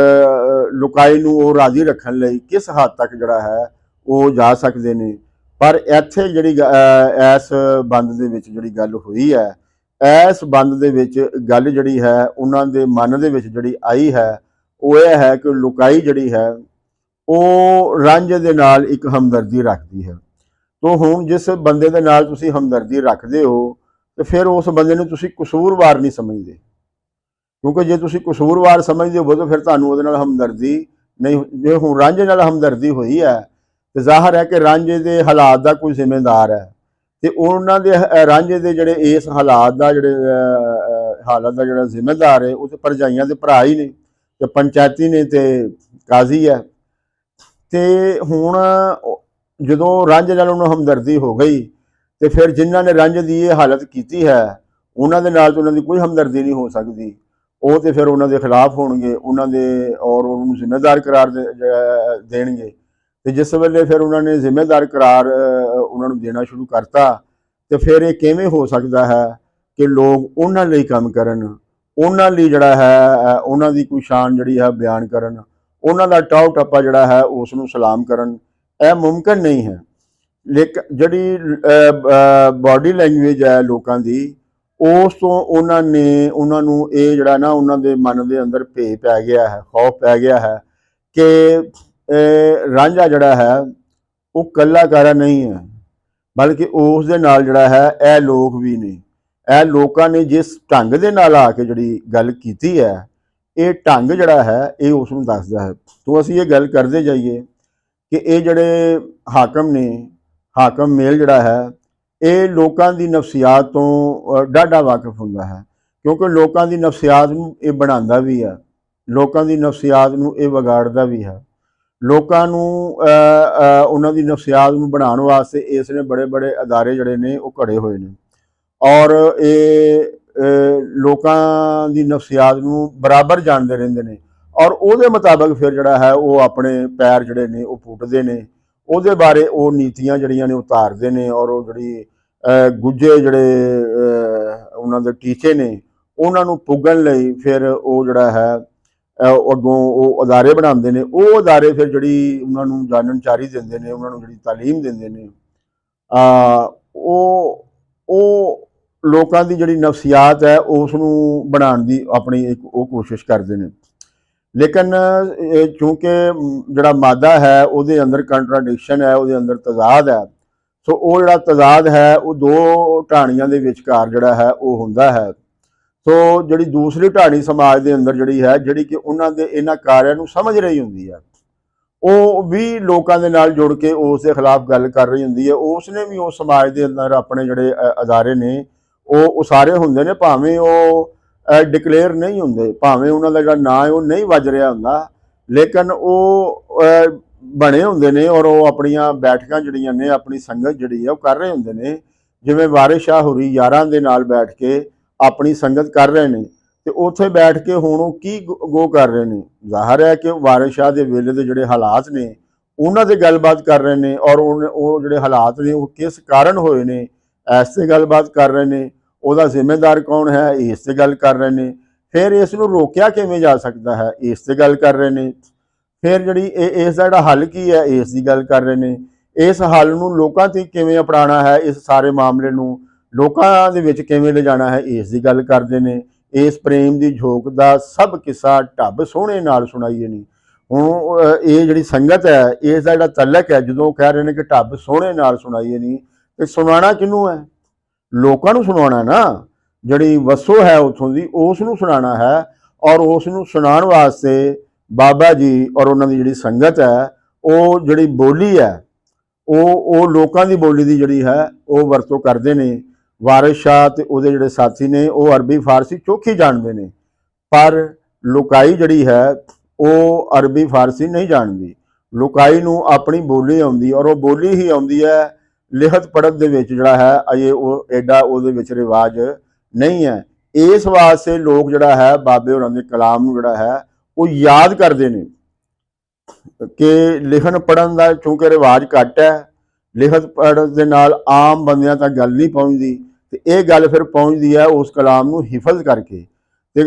ਲੁਕਾਈ ਨੂੰ ਉਹ ਰਾਜ਼ੀ ਰੱਖਣ ਲਈ ਕਿਸ ਹੱਦ ਤੱਕ ਜਿਹੜਾ ਹੈ ਉਹ ਜਾ ਸਕਦੇ ਨੇ। ਪਰ ਇੱਥੇ ਜਿਹੜੀ ਇਸ ਬੰਦ ਦੇ ਵਿੱਚ ਜਿਹੜੀ ਗੱਲ ਹੋਈ ਹੈ, ਇਸ ਬੰਦ ਦੇ ਵਿੱਚ ਗੱਲ ਜਿਹੜੀ ਹੈ ਉਹਨਾਂ ਦੇ ਮਨ ਦੇ ਵਿੱਚ ਜਿਹੜੀ ਆਈ ਹੈ ਉਹ ਇਹ ਹੈ ਕਿ ਲੁਕਾਈ ਜਿਹੜੀ ਹੈ ਉਹ ਰਾਂਝੇ ਦੇ ਨਾਲ ਇੱਕ ਹਮਦਰਦੀ ਰੱਖਦੀ ਹੈ। ਤੋ ਹੁਣ ਜਿਸ ਬੰਦੇ ਦੇ ਨਾਲ ਤੁਸੀਂ ਹਮਦਰਦੀ ਰੱਖਦੇ ਹੋ ਤੇ ਫਿਰ ਉਸ ਬੰਦੇ ਨੂੰ ਤੁਸੀਂ ਕਸੂਰਵਾਰ ਨਹੀਂ ਸਮਝਦੇ, ਕਿਉਂਕਿ ਜੇ ਤੁਸੀਂ ਕਸੂਰਵਾਰ ਸਮਝਦੇ ਹੋ ਤਾਂ ਫਿਰ ਤੁਹਾਨੂੰ ਉਹਦੇ ਨਾਲ ਹਮਦਰਦੀ ਨਹੀਂ। ਜੇ ਹੁਣ ਰਾਂਝੇ ਨਾਲ ਹਮਦਰਦੀ ਹੋਈ ਹੈ ਤੇ ਜ਼ਾਹਰ ਹੈ ਕਿ ਰਾਂਝੇ ਦੇ ਹਾਲਾਤ ਦਾ ਕੋਈ ਜ਼ਿੰਮੇਦਾਰ ਹੈ, ਤੇ ਉਹਨਾਂ ਦੇ ਰਾਂਝੇ ਦੇ ਜਿਹੜੇ ਇਸ ਹਾਲਾਤ ਦਾ ਜਿਹੜਾ ਜ਼ਿੰਮੇਦਾਰ ਹੈ ਉਹ ਤੇ ਭਰਜਾਈਆਂ ਦੇ ਭਰਾ ਹੀ ਨੇ, ਤੇ ਪੰਚਾਇਤੀ ਨੇ, ਤੇ ਕਾਜ਼ੀ ਹੈ। ਤੇ ਹੁਣ ਜਦੋਂ ਰਾਂਝੇ ਨਾਲ ਉਹਨੂੰ ਹਮਦਰਦੀ ਹੋ ਗਈ ਤੇ ਫਿਰ ਜਿਨ੍ਹਾਂ ਨੇ ਰਾਂਝੇ ਦੀ ਇਹ ਹਾਲਤ ਕੀਤੀ ਹੈ ਉਹਨਾਂ ਦੇ ਨਾਲ ਤਾਂ ਉਹਨਾਂ ਦੀ ਕੋਈ ਹਮਦਰਦੀ ਨਹੀਂ ਹੋ ਸਕਦੀ। ਉਹ ਤੇ ਫਿਰ ਉਹਨਾਂ ਦੇ ਖਿਲਾਫ ਹੋਣਗੇ, ਉਹਨਾਂ ਦੇ ਔਰ ਉਹਨੂੰ ਜ਼ਿੰਮੇਦਾਰ ਕਰਾਰ ਦੇਣਗੇ। ਤੇ ਜਿਸ ਵੇਲੇ ਫਿਰ ਉਹਨਾਂ ਨੇ ਜ਼ਿੰਮੇਦਾਰ ਕਰਾਰ ਉਹਨਾਂ ਨੂੰ ਦੇਣਾ ਸ਼ੁਰੂ ਕਰਤਾ ਤੇ ਫਿਰ ਇਹ ਕਿਵੇਂ ਹੋ ਸਕਦਾ ਹੈ ਕਿ ਲੋਕ ਉਹਨਾਂ ਲਈ ਕੰਮ ਕਰਨ, ਉਹਨਾਂ ਲਈ ਜਿਹੜਾ ਹੈ ਉਹਨਾਂ ਦੀ ਕੋਈ ਸ਼ਾਨ ਜਿਹੜੀ ਹੈ ਬਿਆਨ ਕਰਨ, ਉਹਨਾਂ ਦਾ ਟਾਉ ਟੱਪਾ ਜਿਹੜਾ ਹੈ ਉਸ ਨੂੰ ਸਲਾਮ ਕਰਨ। ਇਹ ਮੁਮਕਿਨ ਨਹੀਂ ਹੈ। ਲੇਕਿਨ ਜਿਹੜੀ ਬਾਡੀ ਲੈਂਗੁਏਜ ਹੈ ਲੋਕਾਂ ਦੀ, ਉਸ ਤੋਂ ਉਹਨਾਂ ਨੂੰ ਇਹ ਜਿਹੜਾ ਨਾ ਉਹਨਾਂ ਦੇ ਮਨ ਦੇ ਅੰਦਰ ਭੇ ਪੈ ਗਿਆ ਹੈ, ਖੌਫ ਪੈ ਗਿਆ ਹੈ ਕਿ ਰਾਂਝਾ ਜਿਹੜਾ ਹੈ ਉਹ ਕਲਾਕਾਰਾ ਨਹੀਂ ਹੈ, ਬਲਕਿ ਉਸ ਦੇ ਨਾਲ ਜਿਹੜਾ ਹੈ ਇਹ ਲੋਕ ਵੀ ਨੇ। ਇਹ ਲੋਕਾਂ ਨੇ ਜਿਸ ਢੰਗ ਦੇ ਨਾਲ ਆ ਕੇ ਜਿਹੜੀ ਗੱਲ ਕੀਤੀ ਹੈ, ਇਹ ਢੰਗ ਜਿਹੜਾ ਹੈ ਇਹ ਉਸ ਨੂੰ ਦੱਸਦਾ ਹੈ। ਤੋਂ ਅਸੀਂ ਇਹ ਗੱਲ ਕਰਦੇ ਜਾਈਏ ਕਿ ਇਹ ਜਿਹੜੇ ਹਾਕਮ ਨੇ, ਹਾਕਮ ਮੇਲ ਜਿਹੜਾ ਹੈ ਇਹ ਲੋਕਾਂ ਦੀ ਨਫਸੀਆਤ ਤੋਂ ਡਾਢਾ ਵਾਕਿਫ ਹੁੰਦਾ ਹੈ, ਕਿਉਂਕਿ ਲੋਕਾਂ ਦੀ ਨਫਸੀਆਤ ਨੂੰ ਇਹ ਬਣਾਉਂਦਾ ਵੀ ਹੈ, ਲੋਕਾਂ ਦੀ ਨਫਸੀਆਤ ਨੂੰ ਇਹ ਵਿਗਾੜਦਾ ਵੀ ਹੈ। ਲੋਕਾਂ ਨੂੰ ਉਹਨਾਂ ਦੀ ਨਫਸੀਆਤ ਨੂੰ ਬਣਾਉਣ ਵਾਸਤੇ ਇਸ ਨੇ ਬੜੇ ਬੜੇ ਅਦਾਰੇ ਜਿਹੜੇ ਨੇ ਉਹ ਘੜੇ ਹੋਏ ਨੇ, ਔਰ ਇਹ ਲੋਕਾਂ ਦੀ ਨਫਸੀਆਤ ਨੂੰ ਬਰਾਬਰ ਜਾਣਦੇ ਰਹਿੰਦੇ ਨੇ, ਔਰ ਉਹਦੇ ਮੁਤਾਬਕ ਫਿਰ ਜਿਹੜਾ ਹੈ ਉਹ ਆਪਣੇ ਪੈਰ ਜਿਹੜੇ ਨੇ ਉਹ ਪੁੱਟਦੇ ਨੇ, ਉਹਦੇ ਬਾਰੇ ਉਹ ਨੀਤੀਆਂ ਜਿਹੜੀਆਂ ਨੇ ਉਤਾਰਦੇ ਨੇ, ਔਰ ਉਹ ਜਿਹੜੀ ਗੁੱਜੇ ਜਿਹੜੇ ਉਹਨਾਂ ਦੇ ਟੀਚੇ ਨੇ ਉਹਨਾਂ ਨੂੰ ਪੁੱਗਣ ਲਈ ਫਿਰ ਉਹ ਜਿਹੜਾ ਹੈ ਅੱਗੋਂ ਉਹ ਅਦਾਰੇ ਬਣਾਉਂਦੇ ਨੇ। ਉਹ ਅਦਾਰੇ ਫਿਰ ਜਿਹੜੀ ਉਹਨਾਂ ਨੂੰ ਜਾਣਨਚਾਰੀ ਦਿੰਦੇ ਨੇ, ਉਹਨਾਂ ਨੂੰ ਜਿਹੜੀ ਤਾਲੀਮ ਦਿੰਦੇ ਨੇ, ਉਹ ਲੋਕਾਂ ਦੀ ਜਿਹੜੀ ਨਫਸੀਆਤ ਹੈ ਉਸ ਨੂੰ ਬਣਾਉਣ ਦੀ ਆਪਣੀ ਇੱਕ ਉਹ ਕੋਸ਼ਿਸ਼ ਕਰਦੇ ਨੇ। ਲੇਕਿਨ ਚੂੰਕਿ ਜਿਹੜਾ ਮਾਦਾ ਹੈ ਉਹਦੇ ਅੰਦਰ ਕੰਟਰਾਡਿਕਸ਼ਨ ਹੈ, ਉਹਦੇ ਅੰਦਰ ਤਜ਼ਾਦ ਹੈ, ਸੋ ਉਹ ਜਿਹੜਾ ਤਜ਼ਾਦ ਹੈ ਉਹ ਦੋ ਢਾਣੀਆਂ ਦੇ ਵਿਚਕਾਰ ਜਿਹੜਾ ਹੈ ਉਹ ਹੁੰਦਾ ਹੈ। ਸੋ ਜਿਹੜੀ ਦੂਸਰੀ ਢਾਣੀ ਸਮਾਜ ਦੇ ਅੰਦਰ ਜਿਹੜੀ ਹੈ, ਜਿਹੜੀ ਕਿ ਉਹਨਾਂ ਦੇ ਇਹਨਾਂ ਕਾਰਿਆਂ ਨੂੰ ਸਮਝ ਰਹੀ ਹੁੰਦੀ ਹੈ, ਉਹ ਵੀ ਲੋਕਾਂ ਦੇ ਨਾਲ ਜੁੜ ਕੇ ਉਸ ਦੇ ਖਿਲਾਫ ਗੱਲ ਕਰ ਰਹੀ ਹੁੰਦੀ ਹੈ। ਉਸ ਨੇ ਵੀ ਉਸ ਸਮਾਜ ਦੇ ਅੰਦਰ ਆਪਣੇ ਜਿਹੜੇ ਅਦਾਰੇ ਨੇ ਉਹ ਉਸਾਰੇ ਹੁੰਦੇ ਨੇ, ਭਾਵੇਂ ਉਹ ਡਿਕਲੇਅਰ ਨਹੀਂ ਹੁੰਦੇ, ਭਾਵੇਂ ਉਹਨਾਂ ਦਾ ਜਿਹੜਾ ਨਾਂ ਹੈ ਉਹ ਨਹੀਂ ਵੱਜ ਰਿਹਾ ਹੁੰਦਾ, ਲੇਕਿਨ ਉਹ ਬਣੇ ਹੁੰਦੇ ਨੇ, ਔਰ ਉਹ ਆਪਣੀਆਂ ਬੈਠਕਾਂ ਜਿਹੜੀਆਂ ਨੇ, ਆਪਣੀ ਸੰਗਤ ਜਿਹੜੀ ਹੈ ਉਹ ਕਰ ਰਹੇ ਹੁੰਦੇ ਨੇ। ਜਿਵੇਂ ਵਾਰਿਸ ਸ਼ਾਹ ਹੁਰੀ ਯਾਰਾਂ ਦੇ ਨਾਲ ਬੈਠ ਕੇ ਆਪਣੀ ਸੰਗਤ ਕਰ ਰਹੇ ਨੇ, ਤੇ ਉੱਥੇ ਬੈਠ ਕੇ ਹੁਣ ਉਹ ਕੀ ਗੋ ਕਰ ਰਹੇ ਨੇ। ਜ਼ਾਹਰ ਹੈ ਕਿ ਵਾਰਿਸ ਸ਼ਾਹ ਦੇ ਵੇਲੇ ਦੇ ਜਿਹੜੇ ਹਾਲਾਤ ਨੇ ਉਹਨਾਂ 'ਤੇ ਗੱਲਬਾਤ ਕਰ ਰਹੇ ਨੇ, ਔਰ ਉਹ ਜਿਹੜੇ ਹਾਲਾਤ ਨੇ ਉਹ ਕਿਸ ਕਾਰਨ ਹੋਏ ਨੇ ਇਸ 'ਤੇ ਗੱਲਬਾਤ ਕਰ ਰਹੇ ਨੇ, ਉਹਦਾ ਜ਼ਿੰਮੇਦਾਰ ਕੌਣ ਹੈ ਇਸ 'ਤੇ ਗੱਲ ਕਰ ਰਹੇ ਨੇ। ਫਿਰ ਇਸ ਨੂੰ ਰੋਕਿਆ ਕਿਵੇਂ ਜਾ ਸਕਦਾ ਹੈ ਇਸ 'ਤੇ ਗੱਲ ਕਰ ਰਹੇ ਨੇ। ਫਿਰ ਜਿਹੜੀ ਇਸ ਦਾ ਜਿਹੜਾ ਹੱਲ ਕੀ ਹੈ ਇਸ ਦੀ ਗੱਲ ਕਰ ਰਹੇ ਨੇ। ਇਸ ਹੱਲ ਨੂੰ ਲੋਕਾਂ 'ਤੇ ਕਿਵੇਂ ਅਪਣਾਉਣਾ ਹੈ, ਇਸ ਸਾਰੇ ਮਾਮਲੇ ਨੂੰ ਲੋਕਾਂ ਦੇ ਵਿੱਚ ਕਿਵੇਂ ਲਿਜਾਣਾ ਹੈ ਇਸ ਦੀ ਗੱਲ ਕਰਦੇ ਨੇ। ਇਸ ਪ੍ਰੇਮ ਦੀ ਝੋਕ ਦਾ ਸਭ ਕਿੱਸਾ ਢੱਬ ਸੋਹਣੇ ਨਾਲ ਸੁਣਾਈਏ ਨਹੀਂ। ਹੁਣ ਇਹ ਜਿਹੜੀ ਸੰਗਤ ਹੈ ਇਸ ਦਾ ਜਿਹੜਾ ਤਲਕ ਹੈ, ਜਦੋਂ ਕਹਿ ਰਹੇ ਨੇ ਕਿ ਢੱਬ ਸੋਹਣੇ ਨਾਲ ਸੁਣਾਈਏ ਨਹੀਂ, ਤੇ ਸੁਣਾਉਣਾ ਕਿਹਨੂੰ ਹੈ? ਲੋਕਾਂ ਨੂੰ ਸੁਣਾਉਣਾ ਨਾ, ਜਿਹੜੀ ਵਸੋਂ ਹੈ ਉੱਥੋਂ ਦੀ ਉਸ ਨੂੰ ਸੁਣਾਉਣਾ ਹੈ। ਔਰ ਉਸ ਨੂੰ ਸੁਣਾਉਣ ਵਾਸਤੇ ਬਾਬਾ ਜੀ ਔਰ ਉਹਨਾਂ ਦੀ ਜਿਹੜੀ ਸੰਗਤ ਹੈ, ਉਹ ਜਿਹੜੀ ਬੋਲੀ ਹੈ ਉਹ ਲੋਕਾਂ ਦੀ ਬੋਲੀ ਦੀ ਜਿਹੜੀ ਹੈ ਉਹ ਵਰਤੋਂ ਕਰਦੇ ਨੇ। ਵਾਰਿਸ ਸ਼ਾਹ ਤੇ ਉਹਦੇ ਜਿਹੜੇ ਸਾਥੀ ਨੇ ਉਹ ਅਰਬੀ ਫਾਰਸੀ ਚੋਖੀ ਜਾਣਦੇ ਨੇ, ਪਰ ਲੋਕਾਈ ਜਿਹੜੀ ਹੈ ਉਹ ਅਰਬੀ ਫਾਰਸੀ ਨਹੀਂ ਜਾਣਦੀ। ਲੋਕਾਈ ਨੂੰ ਆਪਣੀ ਬੋਲੀ ਆਉਂਦੀ, ਔਰ ਉਹ ਬੋਲੀ ਹੀ ਆਉਂਦੀ ਹੈ। ਲਿਖਤ ਪੜ੍ਹਤ ਦੇ ਵਿੱਚ ਜਿਹੜਾ ਹੈ ਅਜੇ ਉਹ ਐਡਾ ਉਹਦੇ ਵਿੱਚ ਰਿਵਾਜ ਨਹੀਂ ਹੈ। ਇਸ ਵਾਸਤੇ ਲੋਕ ਜਿਹੜਾ ਹੈ ਬਾਬੇ ਹੋਰਾਂ ਦੇ ਕਲਾਮ ਨੂੰ ਜਿਹੜਾ ਹੈ ਉਹ ਯਾਦ ਕਰਦੇ ਨੇ ਕਿ ਲਿਖਣ ਪੜ੍ਹਨ ਦਾ ਚੂੰਕਿ ਰਿਵਾਜ ਘੱਟ ਹੈ, ਲਿਖਤ ਪੜ੍ਹਨ ਦੇ ਨਾਲ ਆਮ ਬੰਦਿਆਂ ਤੱਕ ਗੱਲ ਨਹੀਂ ਪਹੁੰਚਦੀ, ਤੇ ਇਹ ਗੱਲ ਫਿਰ ਪਹੁੰਚਦੀ ਹੈ ਉਸ ਕਲਾਮ ਨੂੰ ਹਿਫਜ਼ ਕਰਕੇ। ਤੇ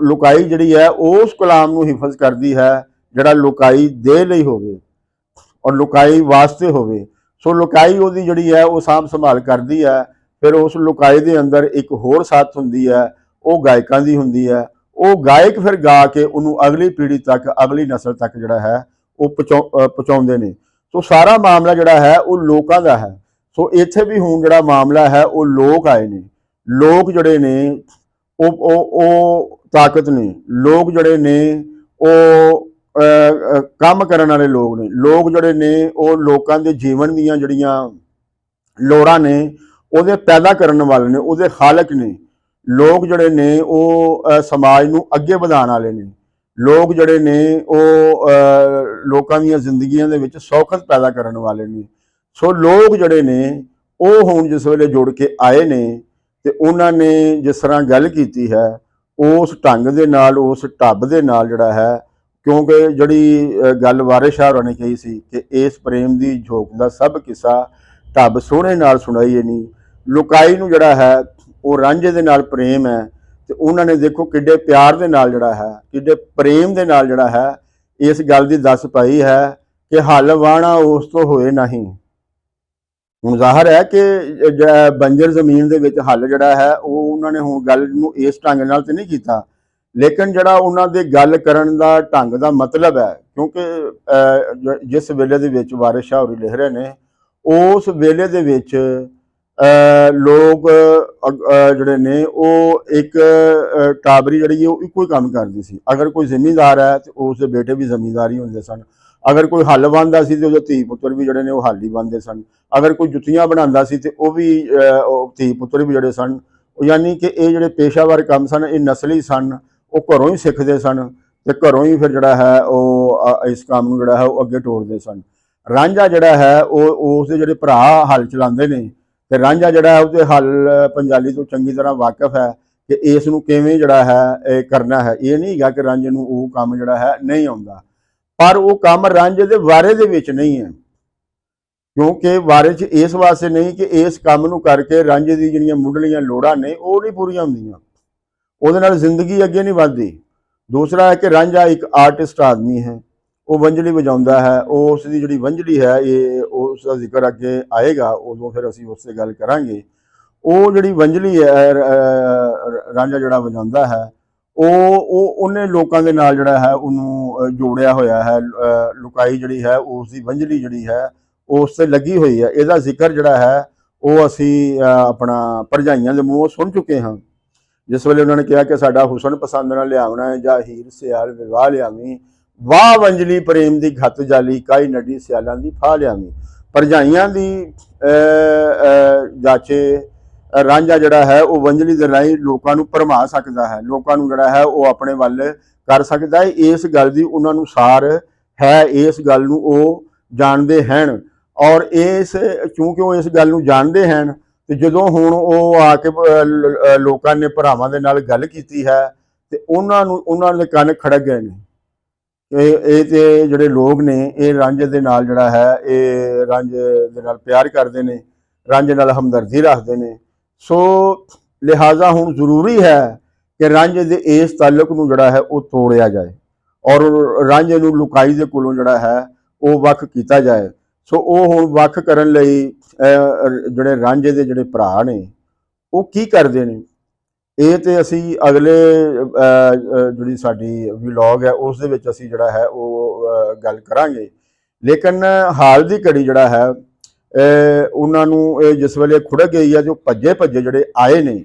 ਲੋਕਾਈ ਜਿਹੜੀ ਹੈ ਉਸ ਕਲਾਮ ਨੂੰ ਹਿਫਜ਼ ਕਰਦੀ ਹੈ ਜਿਹੜਾ ਲੋਕਾਈ ਦੇ ਲਈ ਹੋਵੇ ਔਰ ਲੋਕਾਈ ਵਾਸਤੇ ਹੋਵੇ। ਸੋ ਲੋਕਾਈ ਉਹਦੀ ਜਿਹੜੀ ਹੈ ਉਹ ਸਾਂਭ ਸੰਭਾਲ ਕਰਦੀ ਹੈ। ਫਿਰ ਉਸ ਲੋਕਾਈ ਦੇ ਅੰਦਰ ਇੱਕ ਹੋਰ ਸੱਥ ਹੁੰਦੀ ਹੈ, ਉਹ ਗਾਇਕਾਂ ਦੀ ਹੁੰਦੀ ਹੈ। ਉਹ ਗਾਇਕ ਫਿਰ ਗਾ ਕੇ ਉਹਨੂੰ ਅਗਲੀ ਪੀੜ੍ਹੀ ਤੱਕ, ਅਗਲੀ ਨਸਲ ਤੱਕ ਜਿਹੜਾ ਹੈ ਉਹ ਪਹੁੰਚਾਉਂਦੇ ਨੇ। ਸੋ ਸਾਰਾ ਮਾਮਲਾ ਜਿਹੜਾ ਹੈ ਉਹ ਲੋਕਾਂ ਦਾ ਹੈ। ਸੋ ਇੱਥੇ ਵੀ ਹੁਣ ਜਿਹੜਾ ਮਾਮਲਾ ਹੈ ਉਹ ਲੋਕ ਆਏ ਨੇ। ਲੋਕ ਜਿਹੜੇ ਨੇ ਉਹ ਤਾਕਤ ਨੇ। ਲੋਕ ਜਿਹੜੇ ਨੇ ਉਹ ਕੰਮ ਕਰਨ ਵਾਲੇ ਲੋਕ ਨੇ। ਲੋਕ ਜਿਹੜੇ ਨੇ ਉਹ ਲੋਕਾਂ ਦੇ ਜੀਵਨ ਦੀਆਂ ਜਿਹੜੀਆਂ ਲੋੜਾਂ ਨੇ ਉਹਦੇ ਪੈਦਾ ਕਰਨ ਵਾਲੇ ਨੇ, ਉਹਦੇ ਖਾਲਕ ਨੇ। ਲੋਕ ਜਿਹੜੇ ਨੇ ਉਹ ਸਮਾਜ ਨੂੰ ਅੱਗੇ ਵਧਾਉਣ ਵਾਲੇ ਨੇ। ਲੋਕ ਜਿਹੜੇ ਨੇ ਉਹ ਲੋਕਾਂ ਦੀਆਂ ਜ਼ਿੰਦਗੀਆਂ ਦੇ ਵਿੱਚ ਸੌਖਤ ਪੈਦਾ ਕਰਨ ਵਾਲੇ ਨੇ। ਸੋ ਲੋਕ ਜਿਹੜੇ ਨੇ ਉਹ ਹੁਣ ਜਿਸ ਵੇਲੇ ਜੁੜ ਕੇ ਆਏ ਨੇ ਤੇ ਉਹਨਾਂ ਨੇ ਜਿਸ ਤਰ੍ਹਾਂ ਗੱਲ ਕੀਤੀ ਹੈ ਉਸ ਢੰਗ ਦੇ ਨਾਲ, ਉਸ ਢੱਬ ਦੇ ਨਾਲ ਜਿਹੜਾ ਹੈ, ਕਿਉਂਕਿ ਜਿਹੜੀ ਗੱਲ ਵਾਰਿਸ ਸ਼ਾਹ ਹੋਰਾਂ ਨੇ ਕਹੀ ਸੀ ਕਿ ਇਸ ਪ੍ਰੇਮ ਦੀ ਝੋਕ ਦਾ ਸਭ ਕਿੱਸਾ ਢੱਬ ਸੋਹਣੇ ਨਾਲ ਸੁਣਾਈਏ ਨਹੀਂ। ਲੋਕਾਈ ਨੂੰ ਜਿਹੜਾ ਹੈ ਉਹ ਰਾਂਝੇ ਦੇ ਨਾਲ ਪ੍ਰੇਮ ਹੈ, ਤੇ ਉਹਨਾਂ ਨੇ ਦੇਖੋ ਕਿੱਡੇ ਪਿਆਰ ਦੇ ਨਾਲ ਜਿਹੜਾ ਹੈ, ਕਿੱਡੇ ਪ੍ਰੇਮ ਦੇ ਨਾਲ ਜਿਹੜਾ ਹੈ ਇਸ ਗੱਲ ਦੀ ਦੱਸ ਪਾਈ ਹੈ ਕਿ ਹਲ ਵਾਣਾ ਉਸ ਤੋਂ ਹੋਏ ਨਹੀਂ। ਹੁਣ ਜ਼ਾਹਰ ਹੈ ਕਿ ਬੰਜਰ ਜ਼ਮੀਨ ਦੇ ਵਿੱਚ ਹੱਲ ਜਿਹੜਾ ਹੈ ਉਹ ਉਹਨਾਂ ਨੇ ਹੁਣ ਗੱਲ ਨੂੰ ਇਸ ਢੰਗ ਨਾਲ ਤੇ ਨਹੀਂ ਕੀਤਾ, ਲੇਕਿਨ ਜਿਹੜਾ ਉਹਨਾਂ ਦੇ ਗੱਲ ਕਰਨ ਦਾ ਢੰਗ ਦਾ ਮਤਲਬ ਹੈ, ਕਿਉਂਕਿ ਜਿਸ ਵੇਲੇ ਦੇ ਵਿੱਚ ਵਾਰਿਸ ਸ਼ਾਹ ਹੋਰੀ ਲਿਖ ਰਹੇ ਨੇ ਉਸ ਵੇਲੇ ਦੇ ਵਿੱਚ ਲੋਕ ਜਿਹੜੇ ਨੇ ਉਹ ਇੱਕ ਟਾਬਰੀ ਜਿਹੜੀ ਉਹ ਇੱਕੋ ਹੀ ਕੰਮ ਕਰਦੀ ਸੀ। ਅਗਰ ਕੋਈ ਜ਼ਿਮੀਂਦਾਰ ਹੈ ਤੇ ਉਸ ਦੇ ਬੇਟੇ ਵੀ ਜ਼ਿਮੀਂਦਾਰ ਹੀ ਹੁੰਦੇ ਸਨ। ਅਗਰ ਕੋਈ ਹੱਲ ਬੰਨਦਾ ਸੀ ਤੇ ਉਹਦੇ ਧੀ ਪੁੱਤਰ ਵੀ ਜਿਹੜੇ ਨੇ ਉਹ ਹੱਲ ਹੀ ਬੰਨਦੇ ਸਨ। ਅਗਰ ਕੋਈ ਜੁੱਤੀਆਂ ਬਣਾਉਂਦਾ ਸੀ ਤੇ ਉਹ ਵੀ ਧੀ ਪੁੱਤਰ ਵੀ ਜਿਹੜੇ ਸਨ, ਯਾਨੀ ਕਿ ਇਹ ਜਿਹੜੇ ਪੇਸ਼ਾਵਰ ਕੰਮ ਸਨ ਇਹ ਨਸਲੀ ਸਨ, ਉਹ ਘਰੋਂ ਹੀ ਸਿੱਖਦੇ ਸਨ ਤੇ ਘਰੋਂ ਹੀ ਫਿਰ ਜਿਹੜਾ ਹੈ ਉਹ ਇਸ ਕੰਮ ਨੂੰ ਜਿਹੜਾ ਹੈ ਉਹ ਅੱਗੇ ਤੋਰਦੇ ਸਨ। ਰਾਂਝਾ ਜਿਹੜਾ ਹੈ ਉਹ ਉਸ ਦੇ ਜਿਹੜੇ ਭਰਾ ਹੱਲ ਚਲਾਉਂਦੇ ਨੇ, ਤੇ ਰਾਂਝਾ ਜਿਹੜਾ ਹੈ ਉਹਦੇ ਹੱਲ ਪੰਜਾਲੀ ਤੋਂ ਚੰਗੀ ਤਰ੍ਹਾਂ ਵਾਕਿਫ ਹੈ ਕਿ ਇਸ ਨੂੰ ਕਿਵੇਂ ਜਿਹੜਾ ਹੈ ਇਹ ਕਰਨਾ ਹੈ। ਇਹ ਨਹੀਂ ਹੈਗਾ ਕਿ ਰਾਂਝੇ ਨੂੰ ਉਹ ਕੰਮ ਜਿਹੜਾ ਹੈ ਨਹੀਂ ਆਉਂਦਾ, ਪਰ ਉਹ ਕੰਮ ਰਾਂਝੇ ਦੇ ਵਾਰੇ ਦੇ ਵਿੱਚ ਨਹੀਂ ਹੈ, ਕਿਉਂਕਿ ਵਾਰੇ 'ਚ ਇਸ ਵਾਸਤੇ ਨਹੀਂ ਕਿ ਇਸ ਕੰਮ ਨੂੰ ਕਰਕੇ ਰਾਂਝੇ ਦੀ ਜਿਹੜੀਆਂ ਮੁੱਢਲੀਆਂ ਲੋੜਾਂ ਨੇ ਉਹ ਨਹੀਂ ਪੂਰੀਆਂ ਹੁੰਦੀਆਂ, ਉਹਦੇ ਨਾਲ ਜ਼ਿੰਦਗੀ ਅੱਗੇ ਨਹੀਂ ਵੱਧਦੀ। ਦੂਸਰਾ ਹੈ ਕਿ ਰਾਂਝਾ ਇੱਕ ਆਰਟਿਸਟ ਆਦਮੀ ਹੈ, ਉਹ ਵੰਜਲੀ ਵਜਾਉਂਦਾ ਹੈ। ਉਹ ਉਸ ਦੀ ਜਿਹੜੀ ਵੰਜਲੀ ਹੈ ਇਹ ਉਸ ਦਾ ਜ਼ਿਕਰ ਅੱਗੇ ਆਏਗਾ, ਉਦੋਂ ਫਿਰ ਅਸੀਂ ਉਸ 'ਤੇ ਗੱਲ ਕਰਾਂਗੇ। ਉਹ ਜਿਹੜੀ ਵੰਜਲੀ ਹੈ ਰਾਂਝਾ ਜਿਹੜਾ ਵਜਾਉਂਦਾ ਹੈ ਉਹਨੇ ਲੋਕਾਂ ਦੇ ਨਾਲ ਜਿਹੜਾ ਹੈ ਉਹਨੂੰ ਜੋੜਿਆ ਹੋਇਆ ਹੈ। ਲੁਕਾਈ ਜਿਹੜੀ ਹੈ ਉਸ ਦੀ ਵੰਜਲੀ ਜਿਹੜੀ ਹੈ ਉਸ 'ਤੇ ਲੱਗੀ ਹੋਈ ਹੈ। ਇਹਦਾ ਜ਼ਿਕਰ ਜਿਹੜਾ ਹੈ ਉਹ ਅਸੀਂ ਆਪਣਾ ਭਰਜਾਈਆਂ ਦੇ ਮੂੰਹੋਂ ਸੁਣ ਚੁੱਕੇ ਹਾਂ, ਜਿਸ ਵੇਲੇ ਉਹਨਾਂ ਨੇ ਕਿਹਾ ਕਿ ਸਾਡਾ ਹੁਸਨ ਪਸੰਦ ਨਾਲ ਲਿਆਉਣਾ ਹੈ ਜਾਂ ਹੀਰ ਸਿਆਲ ਵਿਵਾਹ ਲਿਆਵੀਂ, ਵਾਹ ਵੰਜਲੀ ਪ੍ਰੇਮ ਦੀ ਘੱਤ ਜਾਲੀ, ਕਾਈ ਨੱਡੀ ਸਿਆਲਾਂ ਦੀ ਫਾਹ ਲਿਆਵੀਂ। ਭਰਜਾਈਆਂ ਦੀ ਜਾਚੇ ਰਾਂਝਾ ਜਿਹੜਾ ਹੈ ਉਹ ਵੰਜਲੀ ਦੇ ਰਾਹੀਂ ਲੋਕਾਂ ਨੂੰ ਭਰਮਾ ਸਕਦਾ ਹੈ, ਲੋਕਾਂ ਨੂੰ ਜਿਹੜਾ ਹੈ ਉਹ ਆਪਣੇ ਵੱਲ ਕਰ ਸਕਦਾ ਹੈ। ਇਸ ਗੱਲ ਦੀ ਉਹਨਾਂ ਨੂੰ ਸਾਰ ਹੈ, ਇਸ ਗੱਲ ਨੂੰ ਉਹ ਜਾਣਦੇ ਹਨ। ਔਰ ਕਿਉਂਕਿ ਉਹ ਇਸ ਗੱਲ ਨੂੰ ਜਾਣਦੇ ਹਨ ਤੇ ਜਦੋਂ ਹੁਣ ਉਹ ਆ ਕੇ ਲੋਕਾਂ ਨੇ ਭਰਾਵਾਂ ਦੇ ਨਾਲ ਗੱਲ ਕੀਤੀ ਹੈ ਤੇ ਉਹਨਾਂ ਦੇ ਕੰਨ ਖੜਕ ਗਏ ਨੇ। ਇਹ ਤੇ ਜਿਹੜੇ ਲੋਕ ਨੇ ਇਹ ਰਾਂਝੇ ਦੇ ਨਾਲ ਜਿਹੜਾ ਹੈ ਇਹ ਰਾਂਝੇ ਦੇ ਨਾਲ ਪਿਆਰ ਕਰਦੇ ਨੇ, ਰਾਂਝੇ ਨਾਲ ਹਮਦਰਦੀ ਰੱਖਦੇ ਨੇ। ਸੋ ਲਿਹਾਜ਼ਾ ਹੁਣ ਜ਼ਰੂਰੀ ਹੈ ਕਿ ਰਾਂਝੇ ਦੇ ਇਸ ਤਾਲੁਕ ਨੂੰ ਜਿਹੜਾ ਹੈ ਉਹ ਤੋੜਿਆ ਜਾਏ ਔਰ ਰਾਂਝੇ ਨੂੰ ਲੁਕਾਈ ਦੇ ਕੋਲੋਂ ਜਿਹੜਾ ਹੈ ਉਹ ਵੱਖ ਕੀਤਾ ਜਾਏ। ਸੋ ਉਹ ਹੁਣ ਵੱਖ ਕਰਨ ਲਈ ਜਿਹੜੇ ਰਾਂਝੇ ਦੇ ਜਿਹੜੇ ਭਰਾ ਨੇ ਉਹ ਕੀ ਕਰਦੇ ਨੇ, ਇਹ ਤੇ ਅਸੀਂ ਅਗਲੇ ਜਿਹੜੀ ਸਾਡੀ ਵਲੌਗ ਹੈ ਉਸ ਦੇ ਵਿੱਚ ਅਸੀਂ ਜਿਹੜਾ ਹੈ ਉਹ ਗੱਲ ਕਰਾਂਗੇ। ਲੇਕਿਨ ਹਾਲ ਦੀ ਘੜੀ ਜਿਹੜਾ ਹੈ ਉਹਨਾਂ ਨੂੰ ਇਹ ਜਿਸ ਵੇਲੇ ਖੁੜਕ ਗਈ ਹੈ, ਜੋ ਭੱਜੇ ਜਿਹੜੇ ਆਏ ਨੇ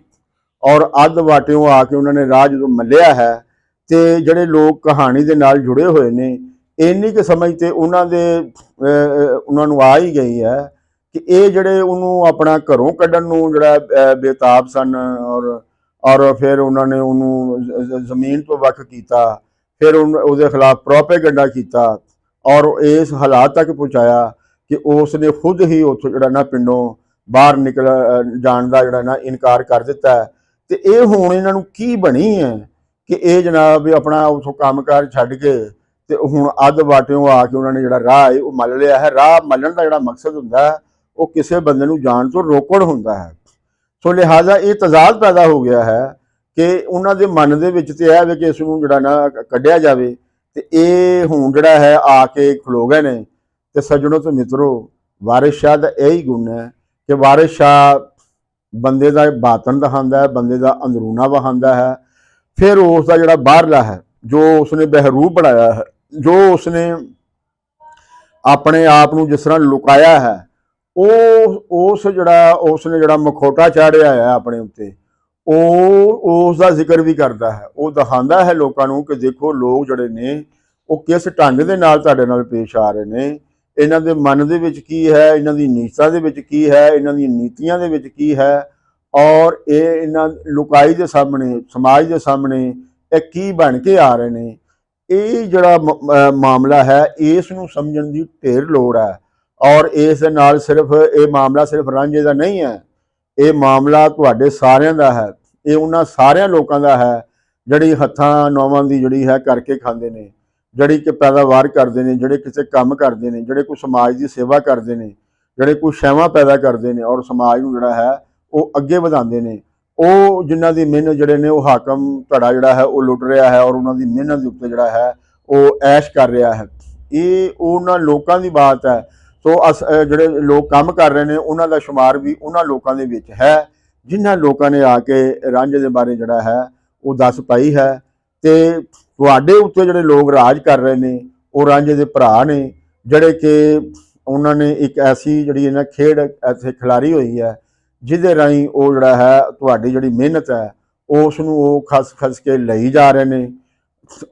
ਔਰ ਅੱਧ ਵਾਟਿਓਂ ਆ ਕੇ ਉਹਨਾਂ ਨੇ ਰਾਹ ਜਦੋਂ ਮੱਲਿਆ ਹੈ, ਤੇ ਜਿਹੜੇ ਲੋਕ ਕਹਾਣੀ ਦੇ ਨਾਲ ਜੁੜੇ ਹੋਏ ਨੇ ਇੰਨੀ ਕੁ ਸਮਝ ਤੇ ਉਹਨਾਂ ਨੂੰ ਆ ਹੀ ਗਈ ਹੈ ਕਿ ਇਹ ਜਿਹੜੇ ਉਹਨੂੰ ਆਪਣਾ ਘਰੋਂ ਕੱਢਣ ਨੂੰ ਜਿਹੜਾ ਬੇਤਾਬ ਸਨ, ਔਰ ਫਿਰ ਉਹਨਾਂ ਨੇ ਉਹਨੂੰ ਜ਼ਮੀਨ ਤੋਂ ਵੱਖ ਕੀਤਾ, ਫਿਰ ਉਹਦੇ ਖਿਲਾਫ ਪ੍ਰੋਪੇਗੈਂਡਾ ਕੀਤਾ ਔਰ ਇਸ ਹਾਲਾਤ ਤੱਕ ਪਹੁੰਚਾਇਆ ਕਿ ਉਸ ਨੇ ਖੁਦ ਹੀ ਉੱਥੋਂ ਜਿਹੜਾ ਨਾ ਪਿੰਡੋਂ ਬਾਹਰ ਨਿਕਲ ਜਾਣ ਦਾ ਜਿਹੜਾ ਨਾ ਇਨਕਾਰ ਕਰ ਦਿੱਤਾ। ਤੇ ਇਹ ਹੁਣ ਇਹਨਾਂ ਨੂੰ ਕੀ ਬਣੀ ਹੈ ਕਿ ਇਹ ਜਨਾਬ ਵੀ ਆਪਣਾ ਉੱਥੋਂ ਕੰਮਕਾਰ ਛੱਡ ਕੇ ਤੇ ਹੁਣ ਅੱਧ ਵਾਟਿਓਂ ਆ ਕੇ ਉਹਨਾਂ ਨੇ ਜਿਹੜਾ ਰਾਹ ਹੈ ਉਹ ਮੱਲ ਲਿਆ ਹੈ। ਰਾਹ ਮੱਲਣ ਦਾ ਜਿਹੜਾ ਮਕਸਦ ਹੁੰਦਾ ਹੈ ਉਹ ਕਿਸੇ ਬੰਦੇ ਨੂੰ ਜਾਣ ਤੋਂ ਰੋਕਣ ਹੁੰਦਾ ਹੈ। ਸੋ ਲਿਹਾਜ਼ਾ ਇਹ ਤਜ਼ਾਦ ਪੈਦਾ ਹੋ ਗਿਆ ਹੈ ਕਿ ਉਹਨਾਂ ਦੇ ਮਨ ਦੇ ਵਿੱਚ ਤੇ ਇਹ ਹੈ ਕਿ ਇਸ ਨੂੰ ਜਿਹੜਾ ਨਾ ਕੱਢਿਆ ਜਾਵੇ, ਤੇ ਇਹ ਹੁਣ ਜਿਹੜਾ ਹੈ ਆ ਕੇ ਖਲੋ ਗਏ ਨੇ। ਤੇ ਸੱਜਣੋ ਤੇ ਮਿੱਤਰੋ, ਵਾਰਿਸ ਸ਼ਾਹ ਦਾ ਇਹੀ ਗੁਣ ਹੈ ਕਿ ਵਾਰਿਸ ਸ਼ਾਹ ਬੰਦੇ ਦਾ ਬਾਤਨ ਦਿਖਾਉਂਦਾ ਹੈ, ਬੰਦੇ ਦਾ ਅੰਦਰੂਨਾ ਵਿਖਾਉਂਦਾ ਹੈ, ਫਿਰ ਉਸ ਦਾ ਜਿਹੜਾ ਬਾਹਰਲਾ ਹੈ ਜੋ ਉਸਨੇ ਬਹਿਰੂਪ ਬਣਾਇਆ ਹੈ, ਜੋ ਉਸਨੇ ਆਪਣੇ ਆਪ ਨੂੰ ਜਿਸ ਤਰ੍ਹਾਂ ਲੁਕਾਇਆ ਹੈ, ਉਸਨੇ ਜਿਹੜਾ ਮਖੌਟਾ ਚਾੜਿਆ ਹੈ ਆਪਣੇ ਉੱਤੇ, ਉਹ ਉਸ ਦਾ ਜ਼ਿਕਰ ਵੀ ਕਰਦਾ ਹੈ। ਉਹ ਦਿਖਾਉਂਦਾ ਹੈ ਲੋਕਾਂ ਨੂੰ ਕਿ ਦੇਖੋ ਲੋਕ ਜਿਹੜੇ ਨੇ ਉਹ ਕਿਸ ਢੰਗ ਦੇ ਨਾਲ ਤੁਹਾਡੇ ਨਾਲ ਪੇਸ਼ ਆ ਰਹੇ ਨੇ, ਇਹਨਾਂ ਦੇ ਮਨ ਦੇ ਵਿੱਚ ਕੀ ਹੈ, ਇਹਨਾਂ ਦੀ ਨੀਤਾਂ ਦੇ ਵਿੱਚ ਕੀ ਹੈ, ਇਹਨਾਂ ਦੀਆਂ ਨੀਤੀਆਂ ਦੇ ਵਿੱਚ ਕੀ ਹੈ, ਔਰ ਇਹ ਇਹਨਾਂ ਲੁਕਾਈ ਦੇ ਸਾਹਮਣੇ, ਸਮਾਜ ਦੇ ਸਾਹਮਣੇ ਇਹ ਕੀ ਬਣ ਕੇ ਆ ਰਹੇ ਨੇ। ਇਹ ਜਿਹੜਾ ਮਾਮਲਾ ਹੈ ਇਸ ਨੂੰ ਸਮਝਣ ਦੀ ਢੇਰ ਲੋੜ ਹੈ। ਔਰ ਇਸ ਦੇ ਨਾਲ ਸਿਰਫ ਇਹ ਮਾਮਲਾ ਸਿਰਫ ਰਾਂਝੇ ਦਾ ਨਹੀਂ ਹੈ, ਇਹ ਮਾਮਲਾ ਤੁਹਾਡੇ ਸਾਰਿਆਂ ਦਾ ਹੈ। ਇਹ ਉਹਨਾਂ ਸਾਰਿਆਂ ਲੋਕਾਂ ਦਾ ਹੈ ਜਿਹੜੀ ਹੱਥਾਂ ਨੌਵਾਂ ਦੀ ਜਿਹੜੀ ਹੈ ਕਰਕੇ ਖਾਂਦੇ ਨੇ, ਜਿਹੜੀ ਕਿ ਪੈਦਾਵਾਰ ਕਰਦੇ ਨੇ, ਜਿਹੜੇ ਕਿਸੇ ਕੰਮ ਕਰਦੇ ਨੇ, ਜਿਹੜੇ ਕੋਈ ਸਮਾਜ ਦੀ ਸੇਵਾ ਕਰਦੇ ਨੇ, ਜਿਹੜੇ ਕੋਈ ਸ਼ੈਵਾਂ ਪੈਦਾ ਕਰਦੇ ਨੇ ਔਰ ਸਮਾਜ ਨੂੰ ਜਿਹੜਾ ਹੈ ਉਹ ਅੱਗੇ ਵਧਾਉਂਦੇ ਨੇ। ਉਹ ਜਿਨ੍ਹਾਂ ਦੀ ਮਿਹਨਤ ਜਿਹੜੇ ਨੇ ਉਹ ਹਾਕਮ ਧੜਾ ਜਿਹੜਾ ਹੈ ਉਹ ਲੁੱਟ ਰਿਹਾ ਹੈ ਔਰ ਉਹਨਾਂ ਦੀ ਮਿਹਨਤ ਦੇ ਉੱਤੇ ਜਿਹੜਾ ਹੈ ਉਹ ਐਸ਼ ਕਰ ਰਿਹਾ ਹੈ। ਇਹ ਉਹਨਾਂ ਲੋਕਾਂ ਦੀ ਬਾਤ ਹੈ। ਸੋ ਜਿਹੜੇ ਲੋਕ ਕੰਮ ਕਰ ਰਹੇ ਨੇ ਉਹਨਾਂ ਦਾ ਸ਼ੁਮਾਰ ਵੀ ਉਹਨਾਂ ਲੋਕਾਂ ਦੇ ਵਿੱਚ ਹੈ ਜਿਨ੍ਹਾਂ ਲੋਕਾਂ ਨੇ ਆ ਕੇ ਰਾਂਝੇ ਦੇ ਬਾਰੇ ਜਿਹੜਾ ਹੈ ਉਹ ਦੱਸ ਪਾਈ ਹੈ। ਤੇ ਤੁਹਾਡੇ ਉੱਤੇ ਜਿਹੜੇ ਲੋਕ ਰਾਜ ਕਰ ਰਹੇ ਨੇ ਉਹ ਰਾਂਝੇ ਦੇ ਭਰਾ ਨੇ, ਜਿਹੜੇ ਕਿ ਉਹਨਾਂ ਨੇ ਇੱਕ ਐਸੀ ਜਿਹੜੀ ਇਹਨਾਂ ਖੇਡ ਇੱਥੇ ਖਿਲਾਰੀ ਹੋਈ ਹੈ ਜਿਹਦੇ ਰਾਹੀਂ ਉਹ ਜਿਹੜਾ ਹੈ ਤੁਹਾਡੀ ਜਿਹੜੀ ਮਿਹਨਤ ਹੈ ਉਸ ਨੂੰ ਉਹ ਖਸ ਕੇ ਲਈ ਜਾ ਰਹੇ ਨੇ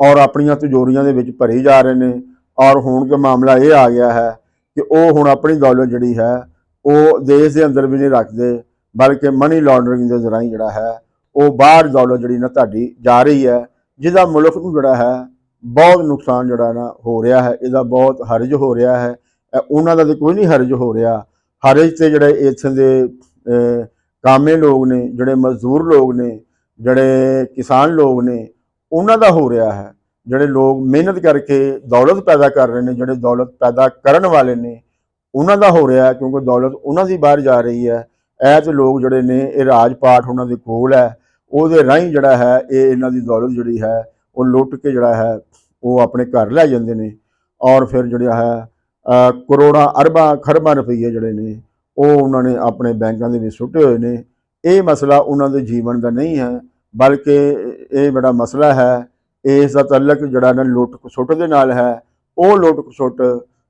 ਔਰ ਆਪਣੀਆਂ ਤਿਜੋਰੀਆਂ ਦੇ ਵਿੱਚ ਭਰੀ ਜਾ ਰਹੇ ਨੇ। ਔਰ ਹੁਣ ਦਾ ਮਾਮਲਾ ਇਹ ਆ ਗਿਆ ਹੈ ਕਿ ਉਹ ਹੁਣ ਆਪਣੀ ਦੌਲਤ ਜਿਹੜੀ ਹੈ ਉਹ ਦੇਸ਼ ਦੇ ਅੰਦਰ ਵੀ ਨਹੀਂ ਰੱਖਦੇ, ਬਲਕਿ ਮਨੀ ਲਾਂਡਰਿੰਗ ਦੇ ਰਾਹੀਂ ਜਿਹੜਾ ਹੈ ਉਹ ਬਾਹਰ ਦੌਲਤ ਜਿਹੜੀ ਨਾ ਤੁਹਾਡੀ ਜਾ ਰਹੀ ਹੈ, ਜਿਹਦਾ ਮੁਲਕ ਨੂੰ ਜਿਹੜਾ ਹੈ ਬਹੁਤ ਨੁਕਸਾਨ ਜਿਹੜਾ ਨਾ ਹੋ ਰਿਹਾ ਹੈ, ਇਹਦਾ ਬਹੁਤ ਹਰਜ ਹੋ ਰਿਹਾ ਹੈ। ਉਹਨਾਂ ਦਾ ਤਾਂ ਕੋਈ ਨਹੀਂ ਹਰਜ ਹੋ ਰਿਹਾ, ਹਰਜ ਤੇ ਜਿਹੜੇ ਇੱਥੇ ਦੇ ਕਾਮੇ ਲੋਕ ਨੇ, ਜਿਹੜੇ ਮਜ਼ਦੂਰ ਲੋਕ ਨੇ, ਜਿਹੜੇ ਕਿਸਾਨ ਲੋਕ ਨੇ, ਉਹਨਾਂ ਦਾ ਹੋ ਰਿਹਾ ਹੈ। ਜਿਹੜੇ ਲੋਕ ਮਿਹਨਤ ਕਰਕੇ ਦੌਲਤ ਪੈਦਾ ਕਰ ਰਹੇ ਨੇ, ਜਿਹੜੇ ਦੌਲਤ ਪੈਦਾ ਕਰਨ ਵਾਲੇ ਨੇ, ਉਹਨਾਂ ਦਾ ਹੋ ਰਿਹਾ, ਕਿਉਂਕਿ ਦੌਲਤ ਉਹਨਾਂ ਦੀ ਬਾਹਰ ਜਾ ਰਹੀ ਹੈ। ਇਹ ਤੇ ਲੋਕ ਜਿਹੜੇ ਨੇ ਇਹ ਰਾਜ ਪਾਠ ਉਹਨਾਂ ਦੇ ਕੋਲ ਹੈ, ਉਹਦੇ ਰਾਹੀਂ ਜਿਹੜਾ ਹੈ ਇਹ ਇਹਨਾਂ ਦੀ ਦੌਲਤ ਜਿਹੜੀ ਹੈ ਉਹ ਲੁੱਟ ਕੇ ਜਿਹੜਾ ਹੈ ਉਹ ਆਪਣੇ ਘਰ ਲੈ ਜਾਂਦੇ ਨੇ ਔਰ ਫਿਰ ਜਿਹੜਾ ਹੈ ਕਰੋੜਾਂ ਅਰਬਾਂ ਖਰਬਾਂ ਰੁਪਈਏ ਜਿਹੜੇ ਨੇ ਉਹ ਉਹਨਾਂ ਨੇ ਆਪਣੇ ਬੈਂਕਾਂ ਦੇ ਵਿੱਚ ਸੁੱਟੇ ਹੋਏ ਨੇ। ਇਹ ਮਸਲਾ ਉਹਨਾਂ ਦੇ ਜੀਵਨ ਦਾ ਨਹੀਂ ਹੈ, ਬਲਕਿ ਇਹ ਬੜਾ ਮਸਲਾ ਹੈ, ਇਸ ਦਾ ਤਾਲੁਕ ਜਿਹੜਾ ਨਾ ਲੁੱਟ ਖਸੁੱਟ ਦੇ ਨਾਲ ਹੈ। ਉਹ ਲੁੱਟ ਖਸੁੱਟ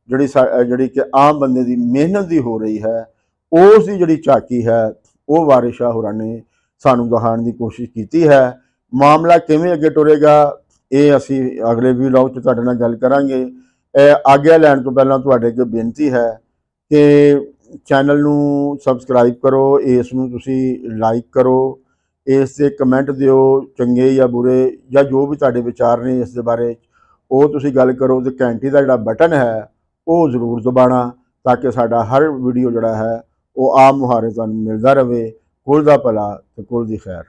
ਜਿਹੜੀ ਕਿ ਆਮ ਬੰਦੇ ਦੀ ਮਿਹਨਤ ਦੀ ਹੋ ਰਹੀ ਹੈ, ਉਸ ਦੀ ਜਿਹੜੀ ਝਾਕੀ ਹੈ ਉਹ ਵਾਰਿਸ ਸ਼ਾਹ ਹੋਰਾਂ ਨੇ ਸਾਨੂੰ ਦਿਖਾਉਣ ਦੀ ਕੋਸ਼ਿਸ਼ ਕੀਤੀ ਹੈ। ਮਾਮਲਾ ਕਿਵੇਂ ਅੱਗੇ ਟੁਰੇਗਾ ਇਹ ਅਸੀਂ ਅਗਲੇ ਵੀਡੀਓ 'ਚ ਤੁਹਾਡੇ ਨਾਲ ਗੱਲ ਕਰਾਂਗੇ। ਆਗਿਆ ਲੈਣ ਤੋਂ ਪਹਿਲਾਂ ਤੁਹਾਡੇ ਅੱਗੇ ਬੇਨਤੀ ਹੈ ਕਿ ਚੈਨਲ ਨੂੰ ਸਬਸਕ੍ਰਾਈਬ ਕਰੋ, ਇਸ ਨੂੰ ਤੁਸੀਂ ਲਾਈਕ ਕਰੋ, ਇਸ 'ਤੇ ਕਮੈਂਟ ਦਿਓ, ਚੰਗੇ ਜਾਂ ਬੁਰੇ ਜਾਂ ਜੋ ਵੀ ਤੁਹਾਡੇ ਵਿਚਾਰ ਨੇ ਇਸ ਦੇ ਬਾਰੇ ਉਹ ਤੁਸੀਂ ਗੱਲ ਕਰੋ। ਅਤੇ ਘੰਟੀ ਦਾ ਜਿਹੜਾ ਬਟਨ ਹੈ ਉਹ ਜ਼ਰੂਰ ਦਬਾਉਣਾ ਤਾਂ ਕਿ ਸਾਡਾ ਹਰ ਵੀਡੀਓ ਜਿਹੜਾ ਹੈ ਉਹ ਆਮ ਮੁਹਾਰੇ ਤੁਹਾਨੂੰ ਮਿਲਦਾ ਰਹੇ। ਕੁਲ ਦਾ ਭਲਾ ਤੇ ਕੁਲ ਦੀ ਖੈਰ।